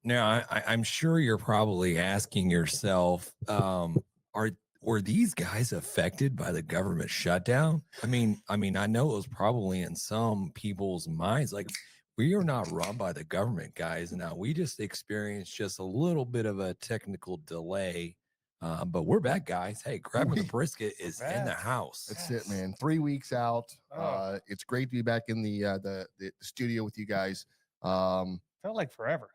Now, I'm sure you're probably asking yourself, were these guys affected by the government shutdown? I know it was probably in some people's minds, like we are not run by the government, guys. Now we just experienced just a little bit of a technical delay, but we're back, guys. Hey, grabbing the brisket is in the house. That's it, man. 3 weeks out. It's great to be back in the studio with you guys. Felt like forever.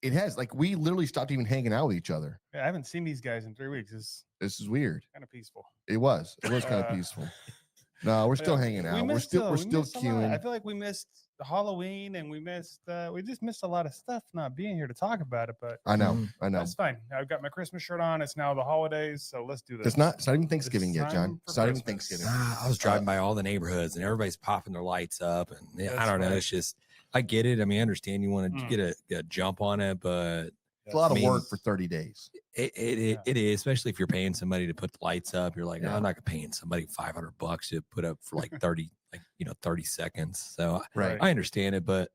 It has, like, we literally stopped even hanging out with each other. Yeah, I haven't seen these guys in 3 weeks. This is weird. Kind of peaceful. It was kind of peaceful. No, we're still hanging out. We're still queuing. I feel like we missed Halloween, and we just missed a lot of stuff not being here to talk about it. But I know. That's fine. I've got my Christmas shirt on. It's now the holidays, so let's do this. It's not even Thanksgiving yet, John. It's not even Thanksgiving. I was driving by all the neighborhoods, and everybody's popping their lights up, and I don't know. It's just, I get it. I mean, I understand you want to get a jump on it, but it's a lot of work for 30 days. It is, especially if you're paying somebody to put the lights up. You're like, no, I'm not paying somebody $500 to put up for like 30 seconds. So right. I understand it, but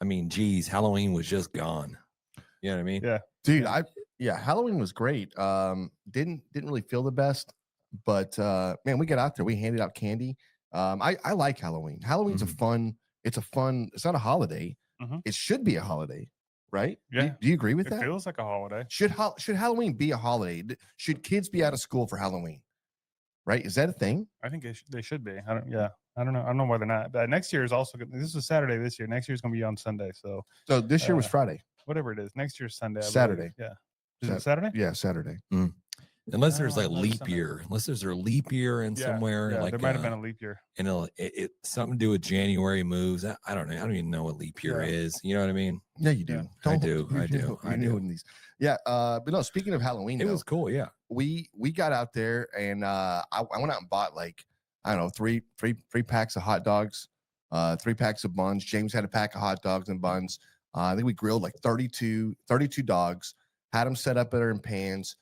I mean, geez, Halloween was just gone. You know what I mean? Yeah, dude. Halloween was great. Didn't really feel the best, but man, we got out there. We handed out candy. I like Halloween. Halloween's it's not a holiday. It should be a holiday, right? Yeah. Do you agree with that? It feels like a holiday. Should Halloween be a holiday? Should kids be out of school for Halloween? Right? Is that a thing? I think they should be. I don't know. I don't know why they're not. But next year is also good. This is Saturday this year. Next year is going to be on Sunday. So this year was Friday. Whatever it is. Next year's Sunday. Saturday. Yeah. Is it Saturday? Yeah, Saturday. Unless there's like leap year. Unless there's a leap year in somewhere. Yeah, like there might have been a leap year. And it something to do with January moves. I don't know. I don't even know what leap year is. You know what I mean? Yeah, you do. Yeah. I do. Yeah. But no, speaking of Halloween, it was cool. Yeah. We got out there, and I went out and bought, like, I don't know, three packs of hot dogs, 3 packs of buns. James had a pack of hot dogs and buns. I think we grilled like 32 dogs, had them set up in pans.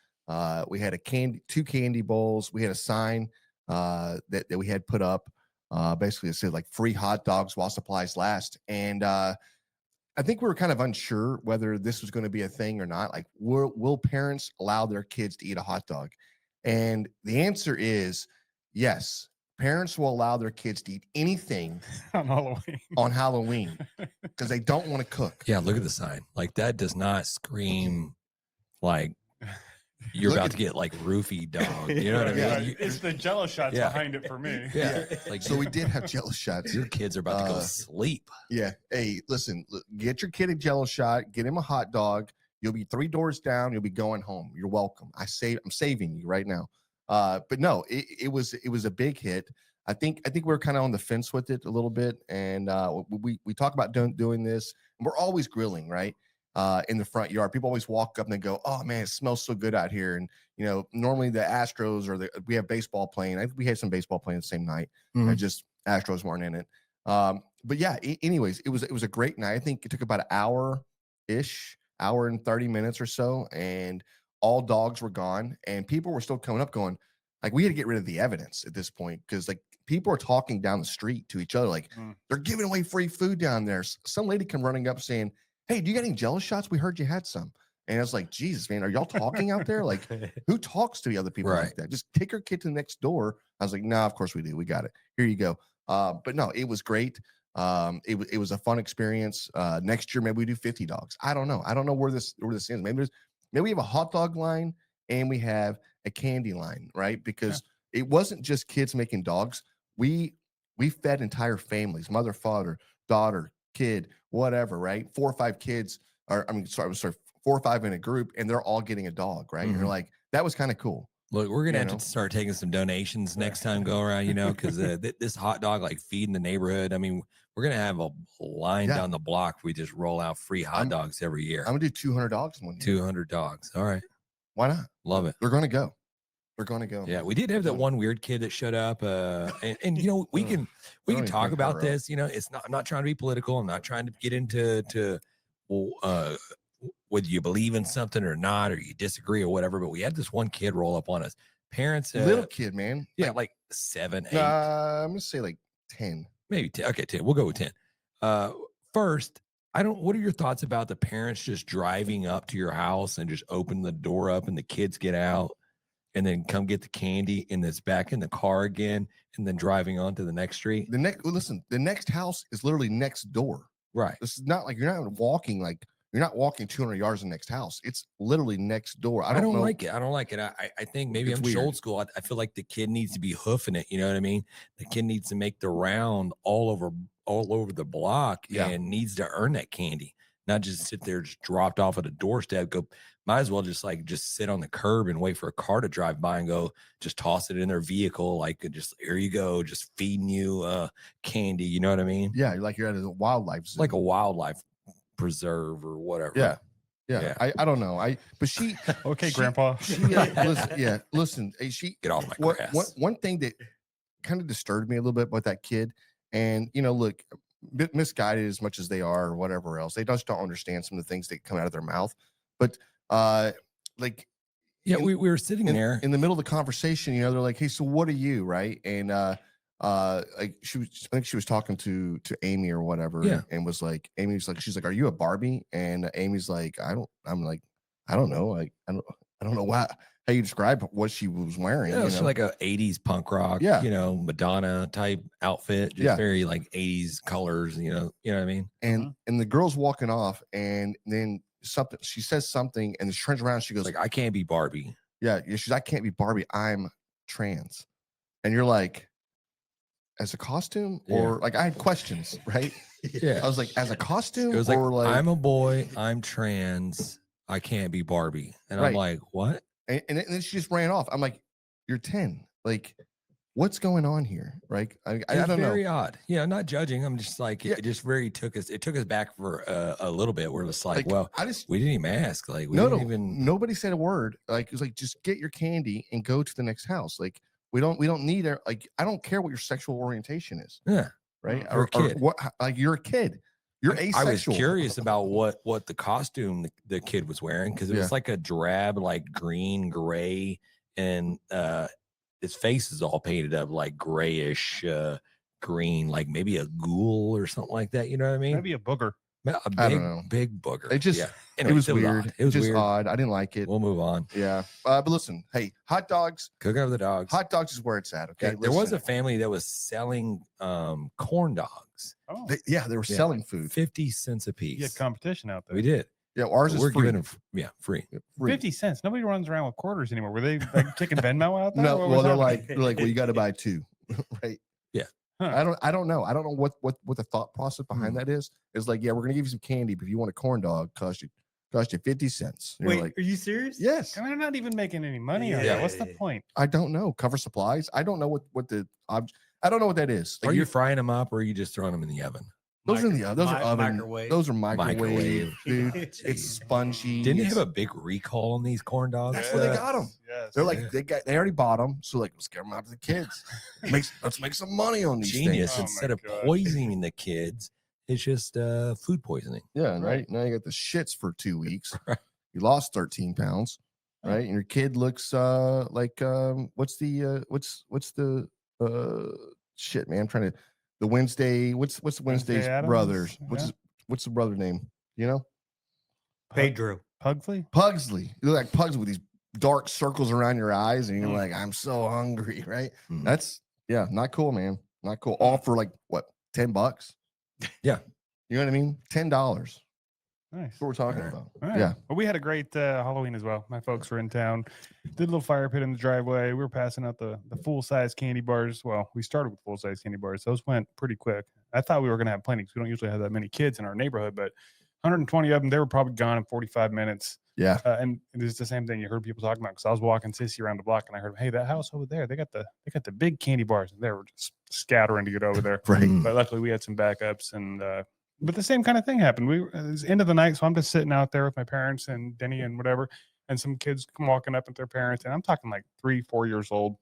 We had 2 candy bowls. We had a sign that we had put up. Basically, it said like free hot dogs while supplies last. And I think we were kind of unsure whether this was going to be a thing or not. Like, will parents allow their kids to eat a hot dog? And the answer is yes. Parents will allow their kids to eat anything on Halloween because they don't want to cook. Yeah, look at the sign. Like, that does not scream like you're about to get like roofie dog. You know what I mean? Yeah, it's the Jello shots behind it for me. Yeah. Like, so we did have Jello shots. Your kids are about to go sleep. Yeah. Hey, listen, get your kid a Jello shot, get him a hot dog. You'll be 3 doors down. You'll be going home. You're welcome. I'm saving you right now. But no, it was a big hit. I think we were kind of on the fence with it a little bit. And we talk about doing this, and we're always grilling, right? In the front yard. People always walk up and they go, "Oh man, it smells so good out here." And normally the Astros we have baseball playing. I think we had some baseball playing the same night. And just Astros weren't in it. But yeah, anyways, it was a great night. I think it took about an hour and 30 minutes or so, and all dogs were gone, and people were still coming up going, like, we had to get rid of the evidence at this point, because like people are talking down the street to each other, like they're giving away free food down there. Some lady come running up saying, "Hey, do you got any Jello shots? We heard you had some." And I was like, Jesus, man, are y'all talking out there? Like, who talks to the other people like that? Just take your kid to the next door. I was like, no, of course we do. We got it. Here you go. But no, it was great. It was a fun experience. Next year, maybe we do 50 dogs. I don't know. I don't know where this is. Maybe we have a hot dog line and we have a candy line, right? Because it wasn't just kids making dogs. We fed entire families, mother, father, daughter, kid, whatever, right? 4 or 5 kids, 4 or 5 in a group, and they're all getting a dog, right? And you're like, that was kind of cool. Look, we're gonna have to start taking some donations next time go around, because this hot dog, like, feeding the neighborhood. I mean, we're gonna have a line down the block. We just roll out free hot dogs every year. I'm gonna do 200 dogs in 1 year. 200 dogs. All right. Why not? Love it. We're gonna go. We're gonna go. Yeah, we did have that one weird kid that showed up. And we can talk about this. It's not. I'm not trying to be political. I'm not trying to get into whether you believe in something or not, or you disagree or whatever. But we had this one kid roll up on us. Parents, little kid, man. Yeah, like 7, 8. I'm gonna say like 10. Maybe 10. Okay, 10. We'll go with 10. First, I don't. What are your thoughts about the parents just driving up to your house and just open the door up and the kids get out and then come get the candy and it's back in the car again and then driving on to the next street? Listen, the next house is literally next door. Right. This is not like you're not walking 200 yards to the next house. It's literally next door. I don't know. like it. I don't like it. I think maybe It's I'm just weird. old school. I feel like the kid needs to be hoofing it. You know what I mean? The kid needs to make the round all over the block Yeah. and needs to earn that candy, not just sit there just dropped off at a doorstep. Might as well just sit on the curb and wait for a car to drive by and go just toss it in their vehicle. Like just here you go, just feeding you candy. You know what I mean? Yeah, you're at a wildlife zoo. Like a wildlife preserve or whatever. Yeah. I don't know. But she Okay, Grandpa. listen. She Get off my grass. One thing that kind of disturbed me a little bit about that kid, and look, misguided as much as they are, or whatever else, they just don't understand some of the things that come out of their mouth. But like, we were sitting there in the middle of the conversation. They're like, "Hey, so what are you?" Right? And like I think she was talking to Amy or whatever, and was like, she's like, "Are you a Barbie?" And Amy's like, I'm like, I don't know, like I don't know how you describe what she was wearing. Yeah, it's like a 80s punk rock, Madonna type outfit, just very like 80s colors, you know what I mean? And the girl's walking off, and then she says something, and she turns around, she goes like, I can't be Barbie. Yeah, she's I can't be Barbie, I'm trans. And you're like, as a costume, or like, I had questions, right? Yeah, I was like, as a costume, it was or like I'm a boy, I'm trans, I can't be Barbie. And I'm like, what? And then she just ran off. I'm like, you're 10. Like, what's going on here? Right? I don't know. Very odd. Yeah, I'm not judging. I'm just like, it just very took us back for a little bit. Where it's like, well, we didn't even ask. Like, nobody said a word. Like, it was like, just get your candy and go to the next house. Like, we don't need it. Like, I don't care what your sexual orientation is. Yeah. Right. Or a kid. What? Like, you're a kid. You're asexual. I was curious about what the costume the kid was wearing, because it was like a drab, like green, gray, and his face is all painted up like grayish green, like maybe a ghoul or something like that. You know what I mean? Maybe a booger. I don't know. Big booger. It just anyway, it was weird. It was just weird. Odd. I didn't like it. We'll move on. Yeah. But listen, hey, hot dogs. Cooking up the dogs. Hot dogs is where it's at. Okay. Yeah, there was a family that was selling corn dogs. Oh, they were selling food. 50 cents a piece. you had competition out there. We did. Yeah, ours is We're free. giving them free. 50 cents. Nobody runs around with quarters anymore. Were they like kicking Venmo out there? No, What well, was they're happening? like, well, you got to buy two, right? Yeah. Huh. I don't know. I don't know what the thought process behind that is. It's like, yeah, we're gonna give you some candy, but if you want a corn dog, cost you 50 cents. And Wait, you're like, are you serious? yes. And they're not even making any money on Yeah. that. What's the point? I don't know. Cover supplies. I don't know what the I don't know what that is. Like, Are you frying them up or are you just throwing them in the oven? those are those are oven. Microwave. Those are microwave, Microwave. dude. It's spongy. Didn't they it's- have a big recall on these corn dogs? That's where they got them. Yes. They're like they already bought them, so like let's get them out to the kids. Let's make some money on these Genius. Oh things. Instead my of God. poisoning the kids, it's just food poisoning. Yeah, right. Right. Now you got the shits for 2 weeks. Right. You lost 13 pounds, right? And your kid looks like what's the shit, man? I'm trying to the Wednesday. What's the Wednesday's Addams? brothers? Yeah. What's the brother name? You know, Pedro. Pugsley? Pugsley. You look like Pugsley with these dark circles around your eyes, and you're like, I'm so hungry, right? Mhm. That's not cool, man. Not cool. All for like what, $10? Yeah. You know what I mean? $10. That's Nice. what we're talking Right. about. All right. Yeah. Well, we had a great Halloween as well. My folks were in town, did a little fire pit in the driveway. We were passing out the full size candy bars. Well, we started with full size candy bars. Those went pretty quick. I thought we were going to have plenty because we don't usually have that many kids in our neighborhood, but 120 of them, they were probably gone in 45 minutes. Yeah. And it's the same thing you heard people talking about because I was walking Sissy around the block and I heard, hey, that house over there, they got the big candy bars, and they were just scattering to get over there. Right. Mm. But luckily we had some backups, and but the same kind of thing happened. It was end of the night, so I'm just sitting out there with my parents and Denny and whatever, and some kids come walking up with their parents, and I'm talking like 3-4 years old,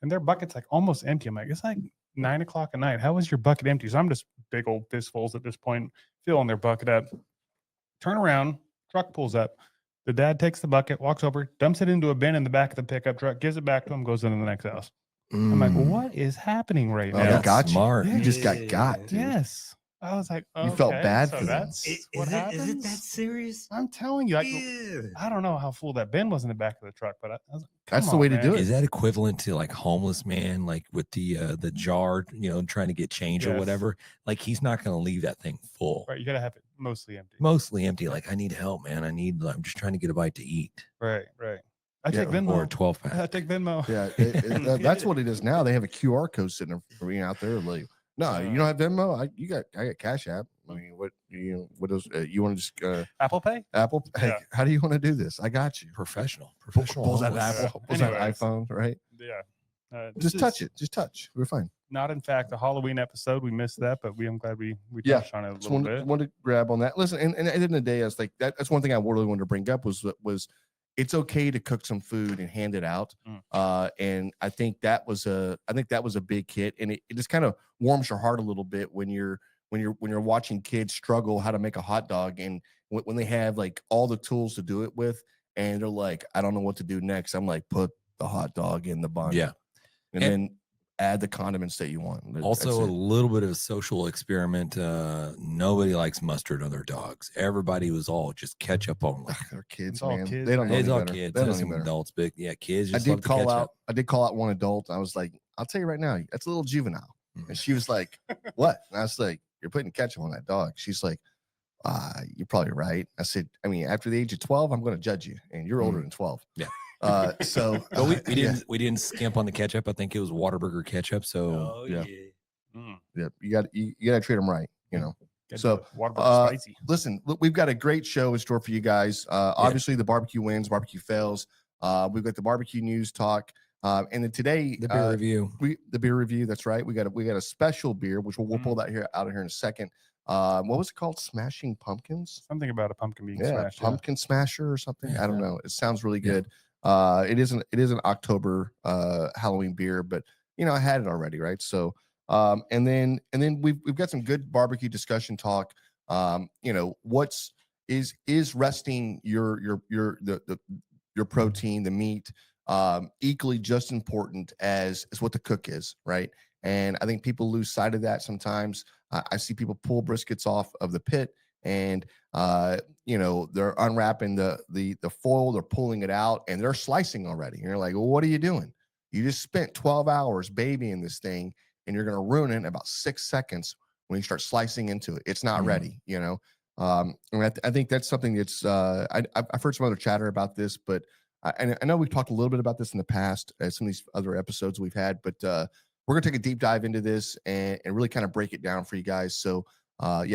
and their bucket's like almost empty. I'm like, it's like 9 o'clock at night. How is your bucket empty? So I'm just big old fistfuls at this point, filling their bucket up. Turn around, truck pulls up. The dad takes the bucket, walks over, dumps it into a bin in the back of the pickup truck, gives it back to him, goes into the next house. I'm like, Mm. what is happening right Oh, now? they got you. smart. You just got. Yes. I was like, You felt okay, bad so for them. that's what happens. Is it that serious? I'm telling you, Ew. I don't know how full that bin was in the back of the truck, but I was like, That's come the way on, to man. do it. Is that equivalent to like homeless man, like with the jar, trying to get change or Yes. whatever? Like he's not going to leave that thing full, Right, you gotta have it mostly empty. mostly empty. Like I need help, man. I'm just trying to get a bite to eat, Right. I Yeah, take Venmo. or a 12 I pack. take Venmo. Yeah, that's what it is now. They have a QR code sitting for being out there. Like, no, you don't have Venmo. I got Cash App. I mean, what else? You want to just Apple Pay? Apple? Hey, Yeah. how do you want to do this? I got you. Professional Pulls out homeless. Apple, pulls out Anyways. iPhone, right? Yeah. Just touch it. Just touch. We're fine. Not in fact a Halloween episode. We missed that, but I'm glad we Yeah, touched on it a Just little bit. wanted to grab on that. Listen, and at the end of the day, I was like, that's one thing I really wanted to bring up was it's okay to cook some food and hand it out. And I think that was a big hit, and it just kind of warms your heart a little bit when you're watching kids struggle how to make a hot dog, and when they have like all the tools to do it with, and they're like, I don't know what to do next. I'm like, put the hot dog in the bun, Yeah. and then add the condiments that you want. Also, a That's it. little bit of a social experiment. Nobody likes mustard on their dogs. Everybody was all just ketchup only. They're kids, It's all man. kids, They don't man. know It's any all better. kids. They don't There's know some any better. adults, but yeah, kids I just love did the call ketchup. out. I did call out one adult. I was like, I'll tell you right now, that's a little juvenile. Mhm. And she was like, what? And I was like, you're putting ketchup on that dog. She's like, you're probably right. I said, I mean, after the age of 12, I'm going to judge you, and you're older than 12. Yeah. So But we yeah, didn't skimp on the ketchup. I think it was Whataburger ketchup. So Oh yeah. yeah. yeah, you got to treat them right, Gotta So, do the Whataburger spicy. Listen, look, we've got a great show in store for you guys. Obviously, the barbecue wins, barbecue fails. We've got the barbecue news talk, and then today the beer review. the beer review. That's right. We got a special beer, which we'll pull that out of here in a second. What was it called? Smashing Pumpkins. Something about a pumpkin being Yeah, smashed. pumpkin smasher or something. Yeah. I don't know. It sounds really Yeah. good. It isn't October Halloween beer, but I had it already, right? So and then we've got some good barbecue discussion talk. What's is resting your protein, the meat, equally just important as what the cook is, right? And I think people lose sight of that sometimes. I see people pull briskets off of the pit, and they're unwrapping the foil, they're pulling it out, and they're slicing already. And you're like, well, what are you doing? You just spent 12 hours babying this thing, and you're going to ruin it in about 6 seconds when you start slicing into it. It's not ready, And I think that's something that's I've heard some other chatter about this, but I know we've talked a little bit about this in the past, some of these other episodes we've had, but we're going to take a deep dive into this and really kind of break it down for you guys. So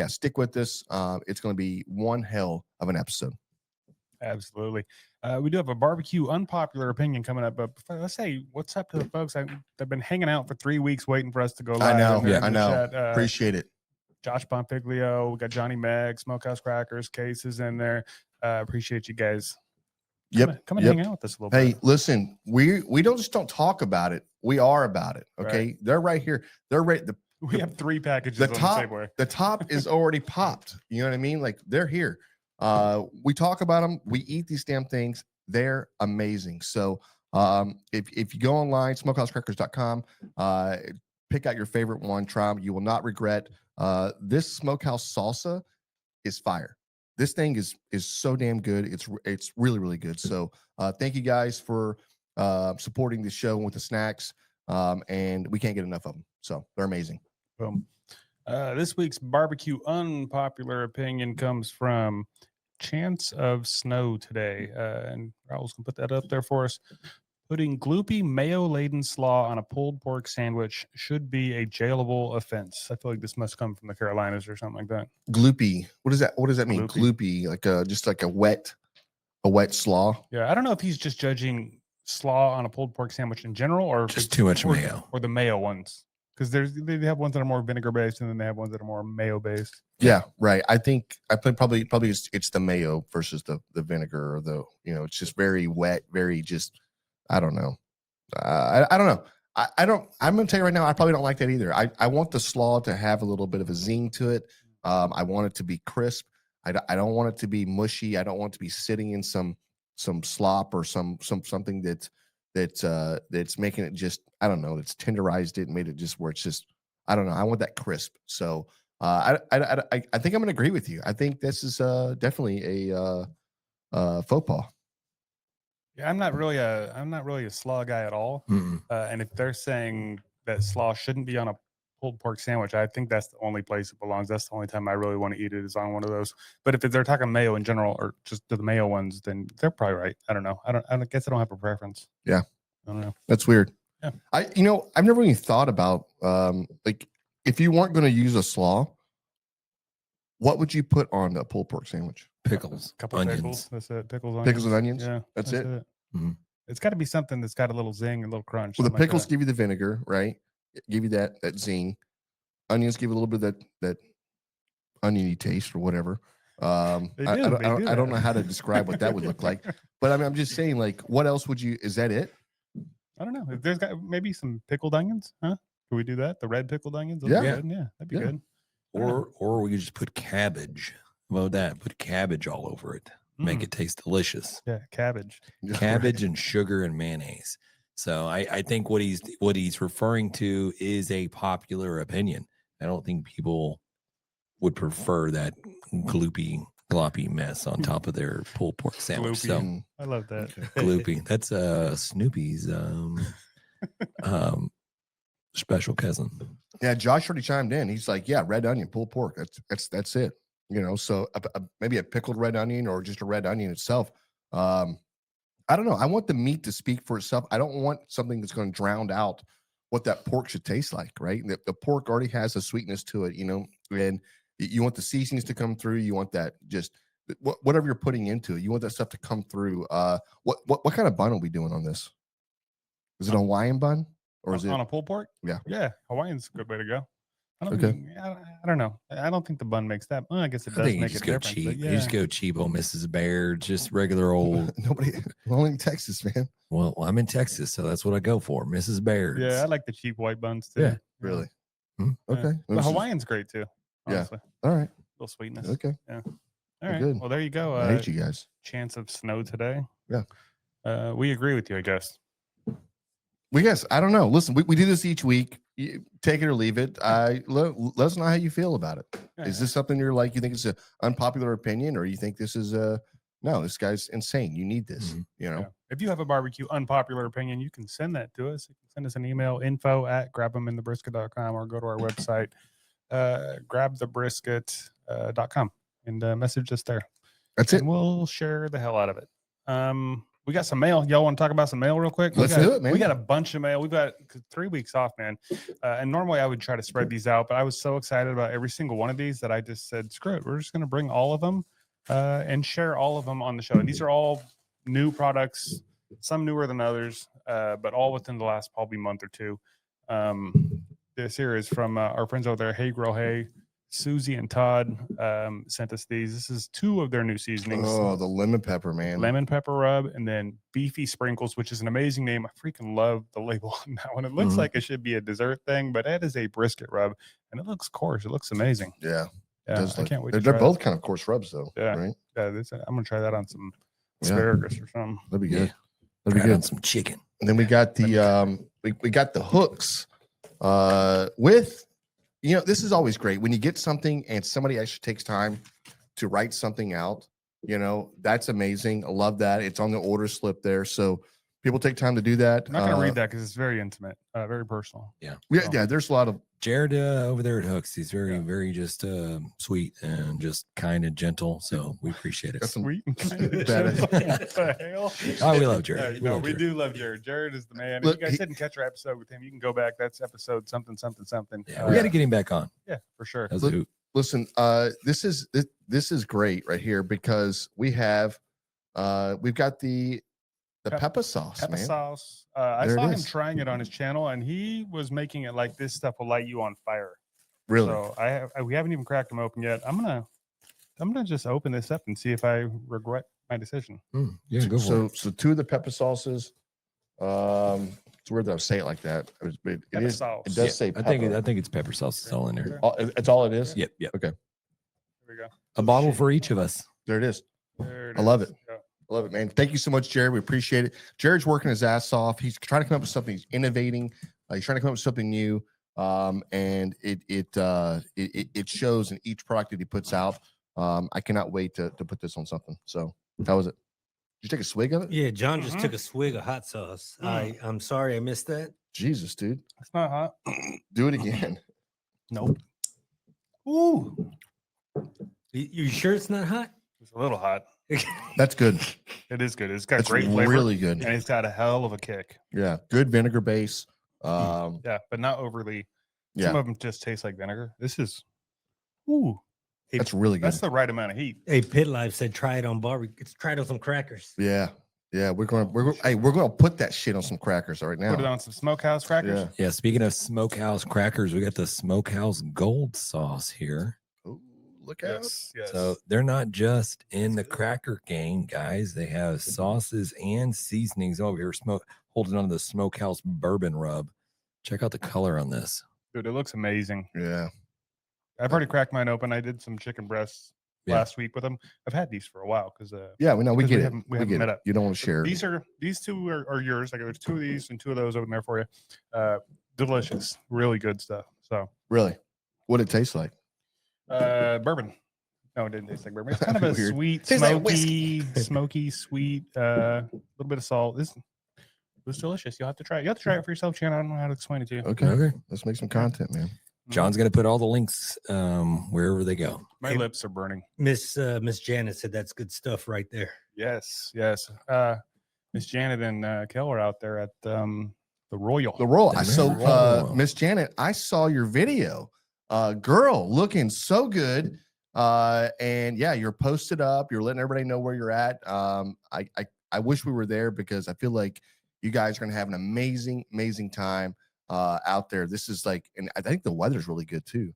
stick with this. It's going to be one hell of an episode. Absolutely. We do have a barbecue unpopular opinion coming up, but let's say what's up to the folks that have been hanging out for 3 weeks waiting for us to go live. I know. in the- in I the know. chat. Appreciate it. Josh Pompiglio, we got Johnny Meg, Smokehouse Crackers, Cases in there. Appreciate you guys. Come and hang out with us a little Hey, bit. listen, we don't talk about it. We are about it. Okay. Right. They're right here. They're right. We have 3 packages The on top, the Safeway. the top is already popped. You know what I mean? Like they're here. We talk about them. We eat these damn things. They're amazing. So if you go online, smokehousecrackers.com, pick out your favorite one, try them. You will not regret. This smokehouse salsa is fire. This thing is so damn good. It's really, really good. So thank you guys for supporting the show with the snacks. And we can't get enough of them. So they're amazing. Boom. This week's barbecue unpopular opinion comes from Chance of Snow today. And Raul's going to put that up there for us. Putting gloopy mayo-laden slaw on a pulled pork sandwich should be a jailable offense. I feel like this must come from the Carolinas or something like that. Gloopy. What does that mean? Gloopy. Gloopy, like just like a wet slaw. Yeah, I don't know if he's just judging slaw on a pulled pork sandwich in general, or if Just it's- too much or, mayo. or the mayo ones. Because they have ones that are more vinegar based, and then they have ones that are more mayo based. Yeah, right. I think probably it's the mayo versus the vinegar, or it's just very wet, very just. I don't know. I don't know. I'm going to tell you right now, I probably don't like that either. I want the slaw to have a little bit of a zing to it. I want it to be crisp. I don't want it to be mushy. I don't want it to be sitting in some slop or something that's making it just, I don't know, that's tenderized it and made it just where it's just, I don't know. I want that crisp. So I think I'm gonna agree with you. I think this is definitely a faux pas. Yeah, I'm not really a slaw guy at all. Mm-mm. And if they're saying that slaw shouldn't be on a pulled pork sandwich, I think that's the only place it belongs. That's the only time I really want to eat it is on one of those. But if they're talking mayo in general or just the mayo ones, then they're probably right. I don't know. I guess I don't have a preference. Yeah. I don't know. That's weird. Yeah. I've never even thought about like if you weren't going to use a slaw, what would you put on a pulled pork sandwich? Pickles, Couple onions. pickles. That's it. Pickles, Pickles and onions? Yeah, That's it? Mhm. It's got to be something that's got a little zing and a little crunch. Well, the something like pickles that. give you the vinegar, right? Give you that zing. Onions give you a little bit of that oniony taste or whatever. I don't know how to describe what that would look like, but I mean, I'm just saying, like, what else would you? Is that it? I don't know. If there's got maybe some pickled onions, huh? Can we do that? The red pickled onions? Those Yeah. are good. Yeah, that'd be Yeah. good. I don't know. Or we could just put cabbage. How about that? Put cabbage all over it. Make Mm. it taste delicious. Yeah, cabbage. Cabbage and sugar and mayonnaise. So I think what he's referring to is a popular opinion. I don't think people would prefer that gloppy mess on top of their pulled pork sandwich. So Mm, I love that. gloopy. That's Snoopy's special cousin. yeah, Josh already chimed in. He's like, yeah, red onion, pulled pork. That's it. So maybe a pickled red onion or just a red onion itself. I don't know. I want the meat to speak for itself. I don't want something that's going to drown out what that pork should taste like, right? The pork already has a sweetness to it, and you want the seasonings to come through. You want that just whatever you're putting into it. You want that stuff to come through. What kind of bun are we doing on this? Is it a Hawaiian bun or is it on a pulled pork? Yeah. Yeah, Hawaiian's a good way to go. I don't Okay. think- I don't know. I don't think the bun makes that. Well, I guess it I does think you make just a go difference. cheap. But You just yeah. go cheapo, Mrs. Baird, just regular old. nobody? We're only in Texas, man. Well, I'm in Texas, so that's what I go for, Mrs. Baird. Yeah, I like the cheap white buns too. Yeah. Really? Mhm. Yeah. Okay. But This is- Hawaiian's great too. Yeah. Honestly, all right. little sweetness. Okay. All right. good. Well, there you go. I hate you guys. Chance of snow today. Yeah. We agree with you, I guess. We guess I don't know. Listen, we do this each week. You take it or leave it. Let us know how you feel about it. Is this something you're like? You think it's an unpopular opinion, or you think this is no? This guy's insane. You need this. Mhm. Yeah. If you have a barbecue unpopular opinion, you can send that to us. You can send us an email, info@grabtheminthebrisket.com, or go to our website, grabthebrisket.com, and message us there. That's it. And we'll share the hell out of it. We got some mail. Y'all want to talk about some mail real quick? Let's do it, man. We got a bunch of mail. We've got 3 weeks off, man. And normally I would try to spread these out, but I was so excited about every single one of these that I just said, screw it. We're just going to bring all of them and share all of them on the show. And these are all new products, some newer than others, but all within the last probably month or two. This here is from our friends over there, Hey Girl Hey. Susie and Todd sent us these. This is 2 of their new seasonings. Oh, the lemon pepper, man. Lemon pepper rub, and then beefy sprinkles, which is an amazing name. I freaking love the label on that one. It looks Mhm. like it should be a dessert thing, but it is a brisket rub, and it looks coarse. It looks amazing. Yeah. Yeah, does I look- can't wait. They're to try both kind of coarse rubs, though. Yeah. Right. That. Yeah, I'm gonna try that on some Yeah. asparagus or something. That'd be good. Yeah. That'd be Try it on good. some chicken. And then we got the we got the hooks with this is always great when you get something and somebody actually takes time to write something out. That's amazing. I love that. It's on the order slip there, so people take time to do that. I'm not gonna read that because it's very intimate, very personal. Yeah, there's a lot of Jared over there at Hooks, he's very, Yeah. very just sweet and just kind and gentle. So we appreciate it. got some Sweet and kind of That is- gentle. What the hell? Oh, we love Jared. Yeah, We love we Jared. do love Jared. Jared is the man. Look, if you guys he- didn't catch our episode with him, you can go back. That's episode something. Yeah, we got to get him back on. Yeah, for sure. That was a Look- hoot. listen. This is great right here because we've got the pepper sauce, Pepper man. sauce. I There it saw him is. trying it on his channel, and he was making it like this stuff will light you on fire. Really? So we haven't even cracked them open yet. I'm gonna just open this up and see if I regret my decision. Yeah, go for it. So 2 of the pepper sauces. It's weird that I say it like that. It Pepper sauce. It does Yeah, say I pepper. think it's pepper sauce. It's all in there. It's all it is. Yep, yep. Here we go. A bottle for each of us. There it is. There I love is. it. Yeah. I love it, man. Thank you so much, Jared. We appreciate it. Jared's working his ass off. He's trying to come up with something. He's innovating. He's trying to come up with something new. and it shows in each product that he puts out. I cannot wait to put this on something. So how was it? Did you take a swig of it? Yeah, John just took a swig of hot sauce. I'm sorry I missed that. Jesus, dude. It's not hot. Do it again. Nope. Ooh, You sure it's not hot? it's a little hot. That's good. It is good. It's got That's great flavor. really good. And it's got a hell of a kick. Yeah, good vinegar base. Yeah, but not overly. Yeah, Some of them just taste like vinegar. This is, ooh, that's really good. that's the right amount of heat. Hey, Pit Life said try it on barbecue. Try it on some crackers. Yeah, we're gonna put that shit on some crackers right now. Put it on some Smokehouse Crackers. Yeah. Yeah, speaking of Smokehouse Crackers, we got the Smokehouse Gold Sauce here. Ooh, look out. Yes. So they're not just in the cracker gang, guys. They have sauces and seasonings over here. Holding on to the Smokehouse Bourbon Rub. Check out the color on this. Dude, it looks amazing. Yeah. I've already cracked mine open. I did some chicken breasts Yeah. last week with them. I've had these for a while because Yeah, we know we Because get we it. haven't- we We haven't get met it. up. You don't want to share. these two are yours. Like there's two of these and two of those over there for you. Delicious, really good stuff. So Really? What it tastes like? bourbon. No, it didn't taste like bourbon. It's kind of a Weird. sweet, Tastes like smoky, sweet, little bit of salt. This was delicious. You'll have to try it. You have to try it for yourself, Chan. I don't know how to explain it to you. Okay. Let's make some content, man. John's going to put all the links wherever they go. My lips are burning. Miss Janet said that's good stuff right there. Yes. Miss Janet and Kell are out there at the Royal. The roll. The So, roll. Miss Janet, I saw your video. Girl, looking so good. And yeah, you're posted up. You're letting everybody know where you're at. I wish we were there because I feel like you guys are gonna have an amazing time out there. This is like, and I think the weather's really good too.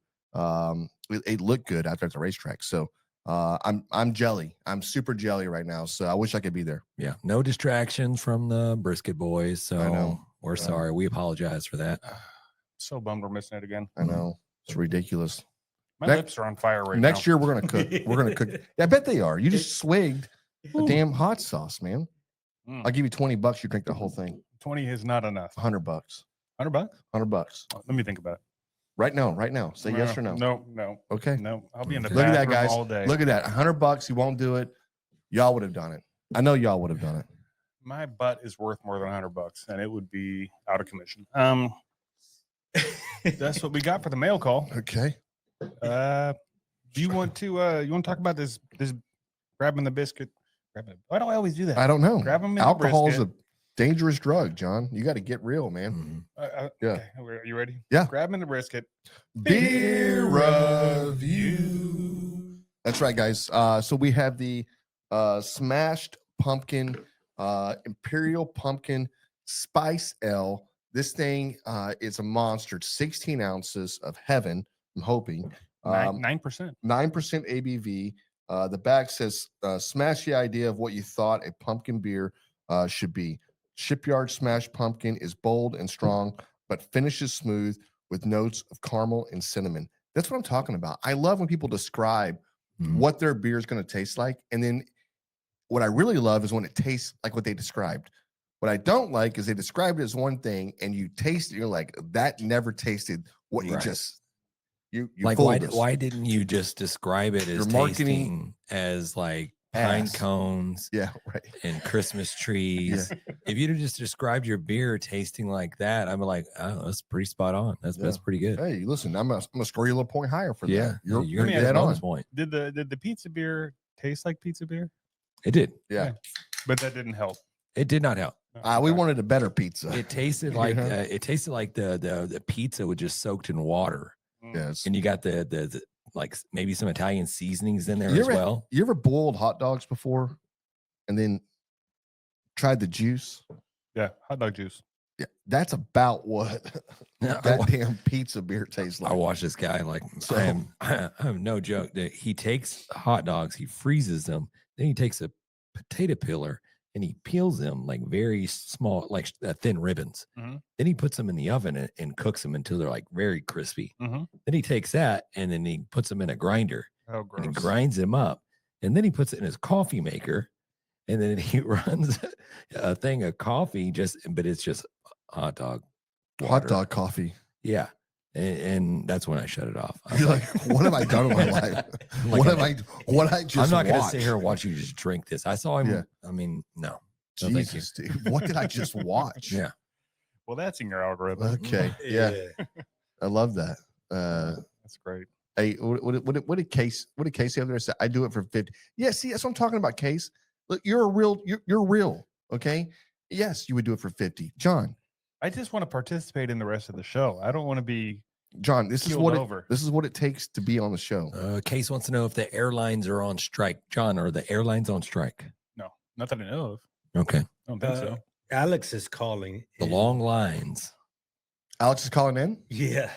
It looked good out there at the racetrack. So I'm jelly. I'm super jelly right now. So I wish I could be there. Yeah, no distractions from the Brisket boys. I know. So we're sorry. We apologize for that. So bummed we're missing it again. I know it's ridiculous. My Next- lips are on fire right Next now. year we're gonna cook. We're gonna cook. Yeah, I bet they are. You just swigged a damn hot sauce, man. Mm. I'll give you $20. You drink the whole thing. 20 is not enough. $100. $100? $100. Let me think about it. Right now. Say yes or no. No. Okay. No. I'll be in the Look at that, bathroom guys. all day. Look at that. $100. You won't do it. Y'all would have done it. I know y'all would have done it. My butt is worth more than $100, and it would be out of commission. That's what we got for the mail call. Okay. Do you want to talk about this grabbing the biscuit? Why do I always do that? I don't know. Grab 'em in the Alcohol is a brisket. dangerous drug, John. You got to get real, man. Mhm. Yeah. Okay, are you ready? Yeah. Grab 'em in the brisket. Beer review. That's right, guys. So we have the smashed pumpkin, Imperial pumpkin spice ale. This thing is a monster. It's 16 ounces of heaven. I'm hoping 9%. 9% ABV. The back says, smash the idea of what you thought a pumpkin beer should be. Shipyard smashed pumpkin is bold and strong, but finishes smooth with notes of caramel and cinnamon. That's what I'm talking about. I love when people describe Mhm. what their beer is going to taste like. And then what I really love is when it tastes like what they described. What I don't like is they describe it as one thing and you taste it, you're like, that never tasted what you Right. just you Like, fooled us. why didn't you just describe it as Your marketing tasting as like pine ass. cones Yeah, right. and Christmas trees? If you'd have just described your beer tasting like that, I'm like, oh, that's pretty spot on. That's Yeah. pretty good. Hey, listen, I'm gonna score you a little point higher for Yeah, that. You're you're me gonna ask get dead a on. bonus point. Did the pizza beer taste like pizza beer? It did. Yeah. But that didn't help. It did not help. We Okay. wanted a better pizza. It tasted like Yeah. the pizza was just soaked in water, Yes. and you got the like maybe some Italian seasonings in there You as ever- well. You ever boiled hot dogs before and then tried the juice? Yeah, hot dog juice. Yeah, that's about what that damn pizza beer tastes like. I watch this guy like So- I'm no joke. That he takes hot dogs, he freezes them, then he takes a potato peeler and he peels them like very small, like thin ribbons. Mhm. Then he puts them in the oven and cooks them until they're like very crispy. Mhm. Then he takes that and then he puts them in a grinder Oh, and gross. he grinds them up, and then he puts it in his coffee maker, and then he runs a thing of coffee. But it's just hot dog, Hot water. dog coffee. Yeah. and that's when I shut it off. I was You're like, what have I done in my life? like, What I just I'm not going to watched? sit here and watch you just drink this. I saw him. Yeah. I mean, no. No, thank you. Jesus, dude. What did I just watch? Yeah. Well, that's in your algorithm. Okay. Yeah. I love that. That's great. Hey, what did Casey over there say? I do it for 50. Yeah, see, that's what I'm talking about, Case. Look, you're real. Okay. Yes, you would do it for 50. John, I just want to participate in the rest of the show. I don't want to be John, this is keeled what over. this is what it takes to be on the show. Case wants to know if the airlines are on strike. John, are the airlines on strike? No, not that I know of. Okay. I don't think so. Alex is calling. The long lines. Alex is calling in. Yeah.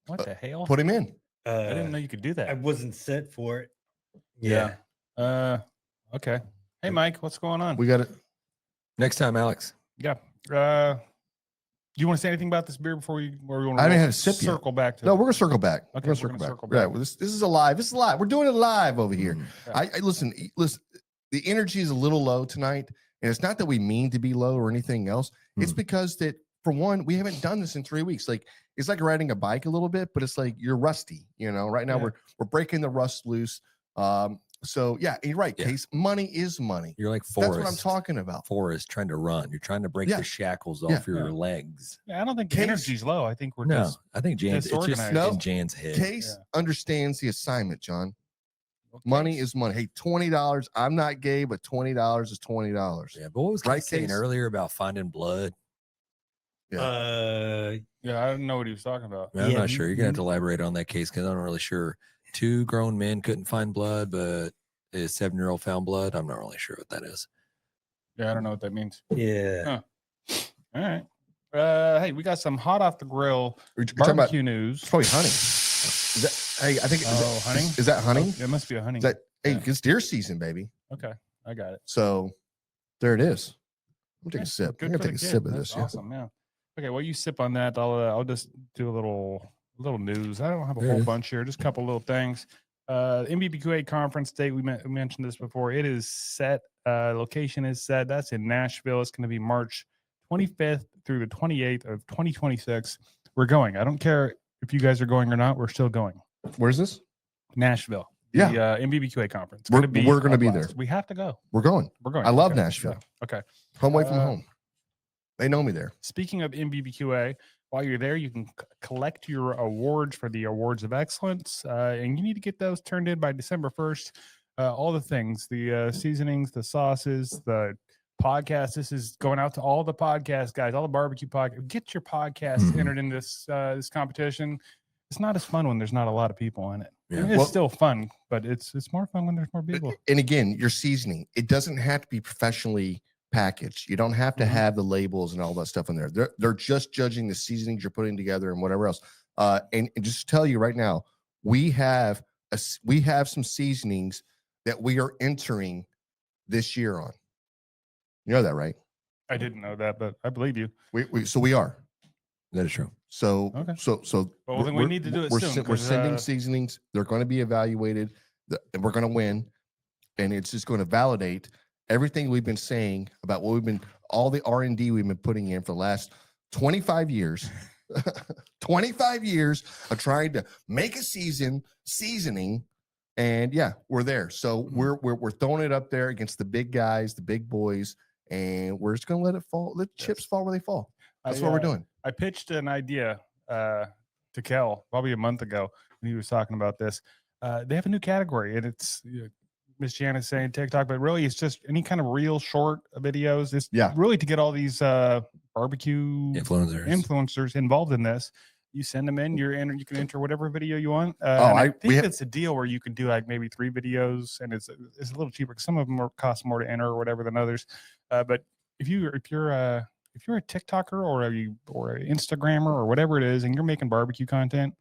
What the hell? Put him in. I didn't know you could do I that. wasn't set for it. Yeah. Okay. Hey, Mike, what's going on? We got it. Next time, Alex. Yeah. Do you want to say anything about this beer before we want I haven't had a sip yet. circle back to No, it? we're gonna circle back. Okay, We're gonna we're circle gonna back. circle Yeah, back. well, this is a live. This is live. We're doing it live over here. Mm. I listen. The energy is a little low tonight, and it's not that we mean to be low or anything else. It's because that, for one, we haven't done this in 3 weeks. Like, it's like riding a bike a little bit, but it's like you're rusty. You know, right now Yeah. we're breaking the rust loose. So yeah, you're right, Yeah. Case. Money is money. You're like That's Forrest. what I'm talking about. Forrest trying to run. You're trying to break Yeah. the shackles Yeah. off your legs. Yeah, I don't think the Case- energy's low. I think we're No, just I think Jan's it's just disorganized. in Jan's head. Case understands the assignment, John. okay. Money is money. Hey, $20. I'm not gay, but $20 is $20. Yeah, but what was Right, Case saying Case? earlier about finding blood? Yeah, I don't know what he was talking about. I'm Yeah, not sure. You're gonna have to elaborate on that case because I'm not really sure. 2 grown men couldn't find blood, but his 7-year-old found blood. I'm not really sure what that is. Yeah, I don't know what that means. Yeah. All right. Hey, we got some hot off the grill You're talking about barbecue news. it's probably honey. Is that, hey, I think Oh, honey? Is that honey? Oh, it must be a honey. Is that hey, Yeah. it's deer season, baby. Okay, I got it. So there it is. I'm gonna take Yeah, a sip. good I'm gonna for take a the sip kid. of That's this. Yeah. awesome. Yeah. Okay, while you sip on that, I'll just do a little news. I don't have a There it whole is. bunch here, just a couple little things. NBBQA conference date. We mentioned this before. It is set. Location is set. That's in Nashville. It's going to be March 25th through the 28th of 2026. We're going. I don't care if you guys are going or not. We're still going. Where's this? Nashville. Yeah. The NBBQA conference. It's We're gonna gonna be a there. blast. We have to go. We're going. We're going. I love Okay, Nashville. yeah, okay. Home away from Uh, home. They know me there. Speaking of NBBQA, while you're there, you can collect your awards for the Awards of Excellence, and you need to get those turned in by December 1st. All the things, the seasonings, the sauces, the podcast. This is going out to all the podcast guys, all the barbecue podcast. Get your podcasts Mhm. entered in this competition. It's not as fun when there's not a lot of people in it. Yeah. I mean, it's Well- still fun, but it's more fun when there's more people. And again, your seasoning, it doesn't have to be professionally packaged. You don't have to Mhm. have the labels and all that stuff in there. They're just judging the seasonings you're putting together and whatever else. And just to tell you right now, we have some seasonings that we are entering this year on. You know that, right? I didn't know that, but I believe you. We are. That is true. Okay. So Well, then we need to do it soon, We're 'cause, sending seasonings. They're going to be evaluated, and we're going to win. And it's just going to validate everything we've been saying about all the R&D we've been putting in for the last 25 years. 25 years of trying to make a seasoning. And yeah, we're there. So we're throwing it up there against the big guys, the big boys, and we're just going to let it fall. Let chips fall where they fall. That's what we're doing. I pitched an idea to Kell probably a month ago when he was talking about this. They have a new category, and it's Miss Janice saying TikTok, but really it's just any kind of real short videos. It's really to get all these barbecue influencers involved in this. You send them in, you can enter whatever video you want. I think it's a deal where you can do like maybe 3 videos, and it's a little cheaper because some of them cost more to enter or whatever than others. But if you're a TikToker or an Instagrammer or whatever it is, and you're making barbecue content,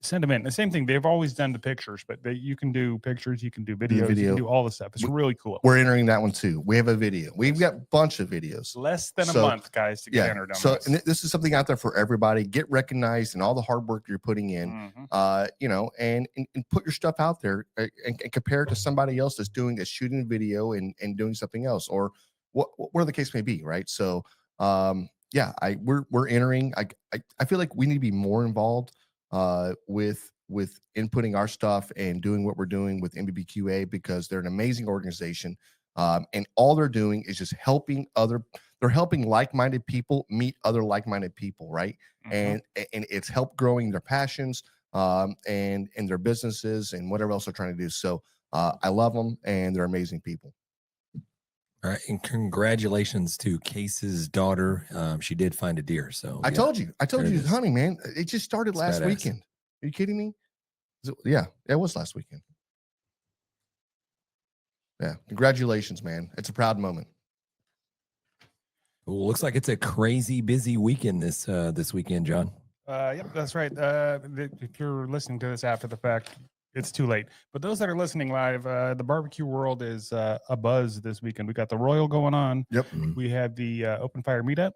send them in. The same thing. They've always done the pictures, but you can do pictures, you can do videos, you can do all the stuff. It's really cool. We're entering that one too. We have a video. We've got a bunch of videos. Less than a month, guys, to get entered on So this. and this is something out there for everybody. Get recognized and all the hard work you're putting in. And put your stuff out there and compare it to somebody else that's shooting a video and doing something else, or where the case may be, right? So we're entering. I feel like we need to be more involved with inputting our stuff and doing what we're doing with NBBQA, because they're an amazing organization. And all they're doing is just they're helping like-minded people meet other like-minded people, right? And it's helped growing their passions and their businesses and whatever else they're trying to do. So I love them, and they're amazing people. All right, and congratulations to Case's daughter. She did find a deer. So I told you, there it is. honey, man, it just started It's last badass. weekend. Are you kidding me? Yeah, it was last weekend. Yeah, congratulations, man. It's a proud moment. Well, looks like it's a crazy busy weekend this weekend, John. Yep, that's right. If you're listening to this after the fact, it's too late. But those that are listening live, the barbecue world is a buzz this weekend. We got the Royal going on. Yep. We had the Open Fire Meetup,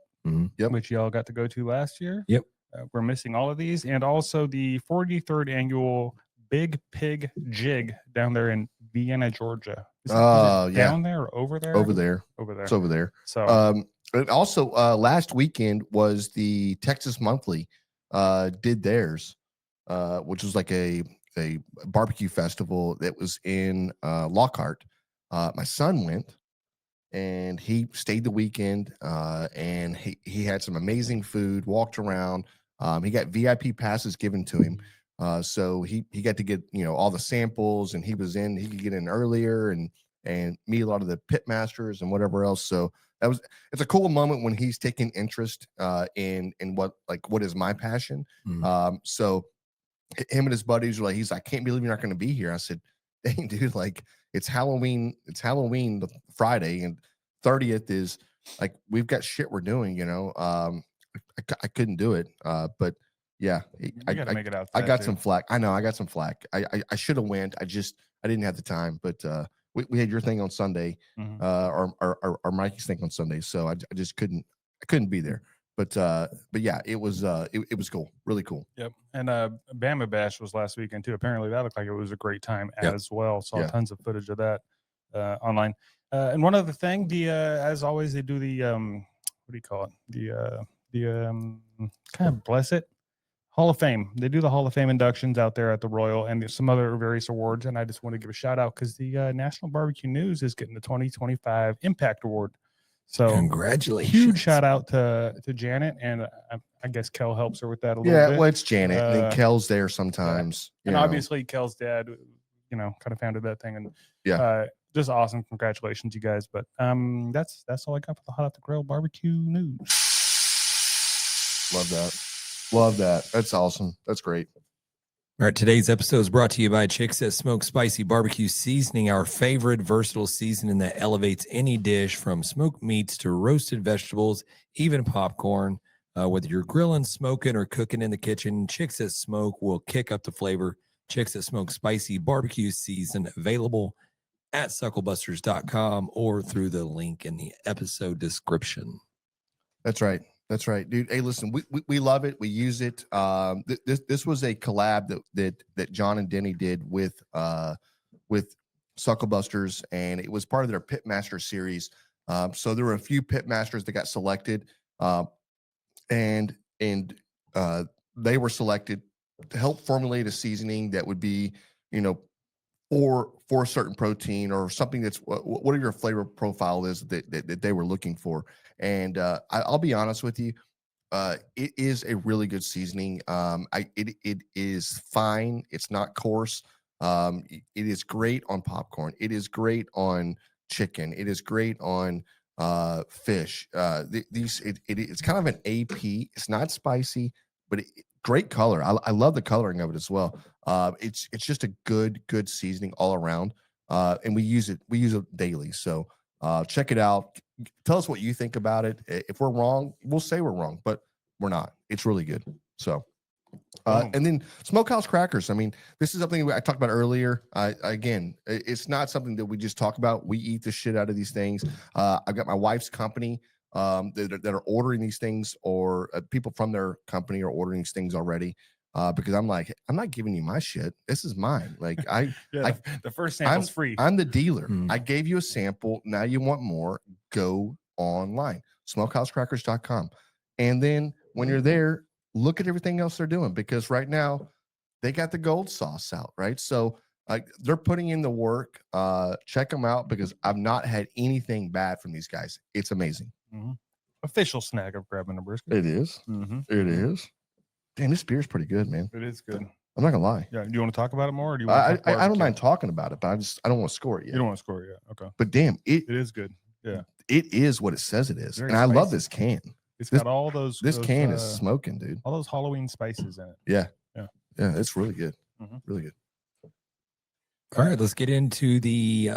Yep. which y'all got to go to last year. Yep. We're missing all of these, and also the 43rd annual Big Pig Jig down there in Vienna, Georgia. Is it Yeah. down there or over there? Over there. Over there. It's over there. So And also last weekend was the Texas Monthly did theirs, which was like a barbecue festival that was in Lockhart. My son went, and he stayed the weekend, and he had some amazing food, walked around. He got VIP passes given to him. So he got to get, all the samples, and he could get in earlier and meet a lot of the pit masters and whatever else. So it's a cool moment when he's taking interest in what is my passion. So him and his buddies were like, he's like, I can't believe you're not going to be here. I said, dang, dude, like it's Halloween the Friday, and 30th is like, we've got shit we're doing, I couldn't do it. But yeah, I gotta make it out. I got some flack. I know I got some flack. I should have went. I didn't have the time, but we had your thing on Sunday, or Mikey's thing on Sunday, so I just couldn't be there. But yeah, it was cool, really cool. Yep. And Bama Bash was last weekend too. Apparently that looked like it was a great time as well. Saw tons of footage of that online. And one other thing, as always, they do the what do you call it? The kind of bless it. Hall of Fame. They do the Hall of Fame inductions out there at the Royal, and some other various awards. And I just want to give a shout out because the National Barbecue News is getting the 2025 Impact Award. So congratulations! Huge shout out to Janet, and I guess Kell helps her with that a little bit. Yeah, well, it's Janet, and then Kell's there sometimes. And obviously Kell's dad, kind of founded that thing, and just awesome. Congratulations, you guys. But that's all I got for the Hot Off the Grill Barbecue News. Love that. That's awesome. That's great. All right, today's episode is brought to you by Chickset Smoke Spicy Barbecue Seasoning, our favorite versatile seasoning that elevates any dish from smoked meats to roasted vegetables, even popcorn. Whether you're grilling, smoking, or cooking in the kitchen, Chickset Smoke will kick up the flavor. Chickset Smoke Spicy Barbecue Season, available at SUCKLEBUSTERS.com or through the link in the episode description. That's right. That's right, dude. Hey, listen, we love it. We use it. This was a collab that John and Denny did with SUCKLEBUSTERS, and it was part of their Pitmaster series. So there were a few Pitmasters that got selected, and they were selected to help formulate a seasoning that would be, for a certain protein or something that's what your flavor profile is that they were looking for. And I'll be honest with you, it is a really good seasoning. It is fine. It's not coarse. It is great on popcorn. It is great on chicken. It is great on fish. It's kind of an AP. It's not spicy, but great color. I love the coloring of it as well. It's just a good seasoning all around. And we use it daily. So check it out. Tell us what you think about it. If we're wrong, we'll say we're wrong, but we're not. It's really good. So and then Smokehouse Crackers. I mean, this is something I talked about earlier. Again, it's not something that we just talk about. We eat the shit out of these things. I've got my wife's company that are ordering these things, or people from their company are ordering these things already. Because I'm like, I'm not giving you my shit. This is mine. Like the first sample's free. I'm the dealer. I gave you a sample. Now you want more? Go online, SmokeHouseCrackers.com, and then when you're there, look at everything else they're doing. Because right now, they got the gold sauce out, right? So like they're putting in the work. Check them out because I've not had anything bad from these guys. It's amazing. Official snack of grabbing a brisket. It is. It is. Damn, this beer's pretty good, man. It is good. I'm not gonna lie. Yeah. Do you want to talk about it more, or do you want to talk I don't barbecue? mind talking about it, but I don't want to score it You yet. don't want to score it yet. Okay. But damn, It is good. Yeah. it is what it says it is, Very and I love spicy. this can. It's This- got all those. This those, can is smoking, dude. all those Halloween spices in it. Yeah, Yeah. yeah, it's really good. Mhm. Really good. All right, let's get into the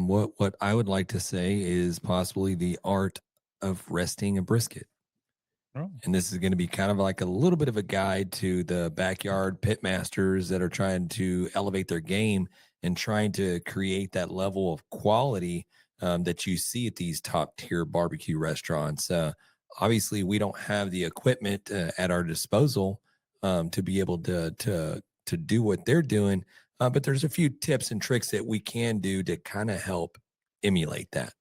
what I would like to say is possibly the art of resting a brisket. Oh. And this is going to be kind of like a little bit of a guide to the backyard pit masters that are trying to elevate their game and trying to create that level of quality that you see at these top tier barbecue restaurants. Obviously, we don't have the equipment at our disposal to be able to do what they're doing, but there's a few tips and tricks that we can do to kind of help emulate that.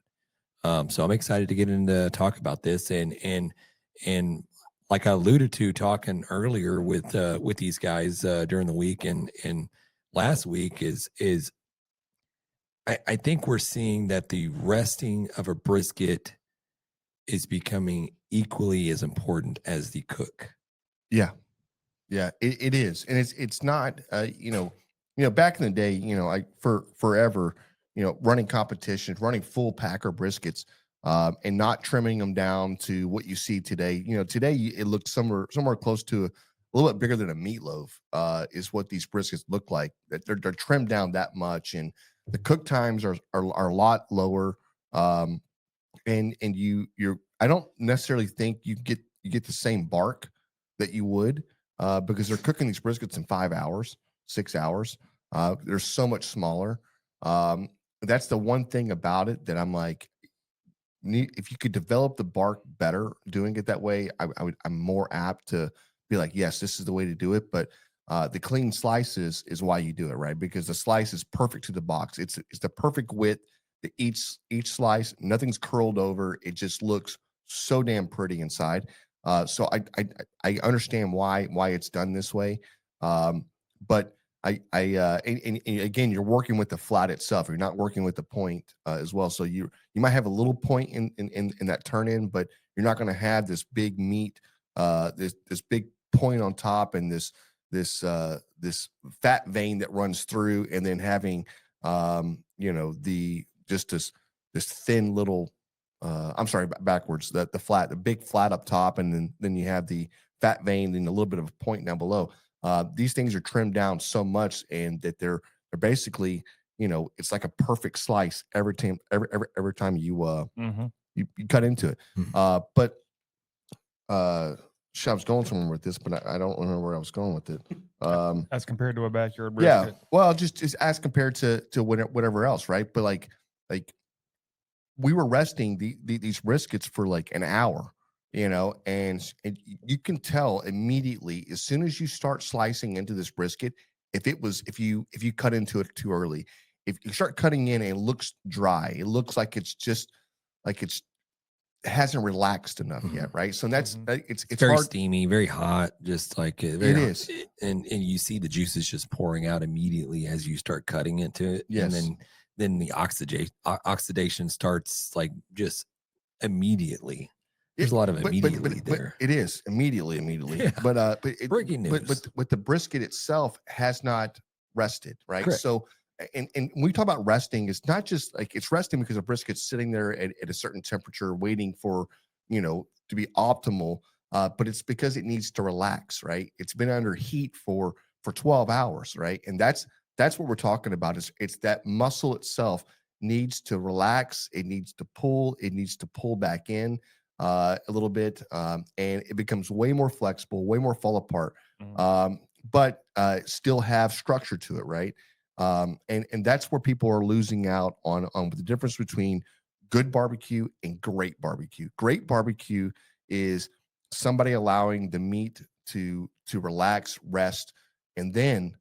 So I'm excited to get into talk about this and like I alluded to talking earlier with these guys during the week and last week is I think we're seeing that the resting of a brisket is becoming equally as important as the cook. Yeah, yeah, it is, and it's not. Back in the day, like for forever, running competitions, running full packer briskets, and not trimming them down to what you see today. Today it looks somewhere close to a little bit bigger than a meatloaf. Is what these briskets look like. That they're trimmed down that much, and the cook times are a lot lower. And you're I don't necessarily think you get the same bark that you would because they're cooking these briskets in 5 hours, 6 hours. They're so much smaller. That's the one thing about it that I'm like, if you could develop the bark better doing it that way, I'm more apt to be like, yes, this is the way to do it. But the clean slices is why you do it, right? Because the slice is perfect to the box. It's the perfect width. Each slice, nothing's curled over. It just looks so damn pretty inside. So I understand why it's done this way. But and again, you're working with the flat itself. You're not working with the point as well. So you might have a little point in that turn in, but you're not going to have this big meat, this big point on top, and this fat vein that runs through, and then having this thin little I'm sorry, backwards, the big flat up top, and then you have the fat vein and a little bit of a point down below. These things are trimmed down so much, and that they're basically, it's like a perfect slice every time you you cut into it. But I was going somewhere with this, but I don't remember where I was going with it. As compared to a backyard Yeah, brisket. well, just as compared to whatever else, right? But like we were resting these briskets for like an hour, and you can tell immediately as soon as you start slicing into this brisket, if you cut into it too early, if you start cutting in and it looks dry, it looks like it hasn't relaxed enough yet, right? So that's it's very hard. steamy, very hot, just like It very hot. is. And you see the juices just pouring out immediately as you start cutting into it. Yes. And then the oxidation starts like just immediately. There's a lot of immediately there. It is immediately. Yeah. But Breaking news. But the brisket itself has not rested, right? Correct. So and when we talk about resting, it's not just like it's resting because the brisket's sitting there at a certain temperature waiting for to be optimal, but it's because it needs to relax, right? It's been under heat for 12 hours, right? And that's what we're talking about. It's that muscle itself needs to relax, it needs to pull back in a little bit, and it becomes way more flexible, way more fall apart, but still have structure to it, right? And that's where people are losing out on the difference between good barbecue and great barbecue. Great barbecue is somebody allowing the meat to relax, rest, and then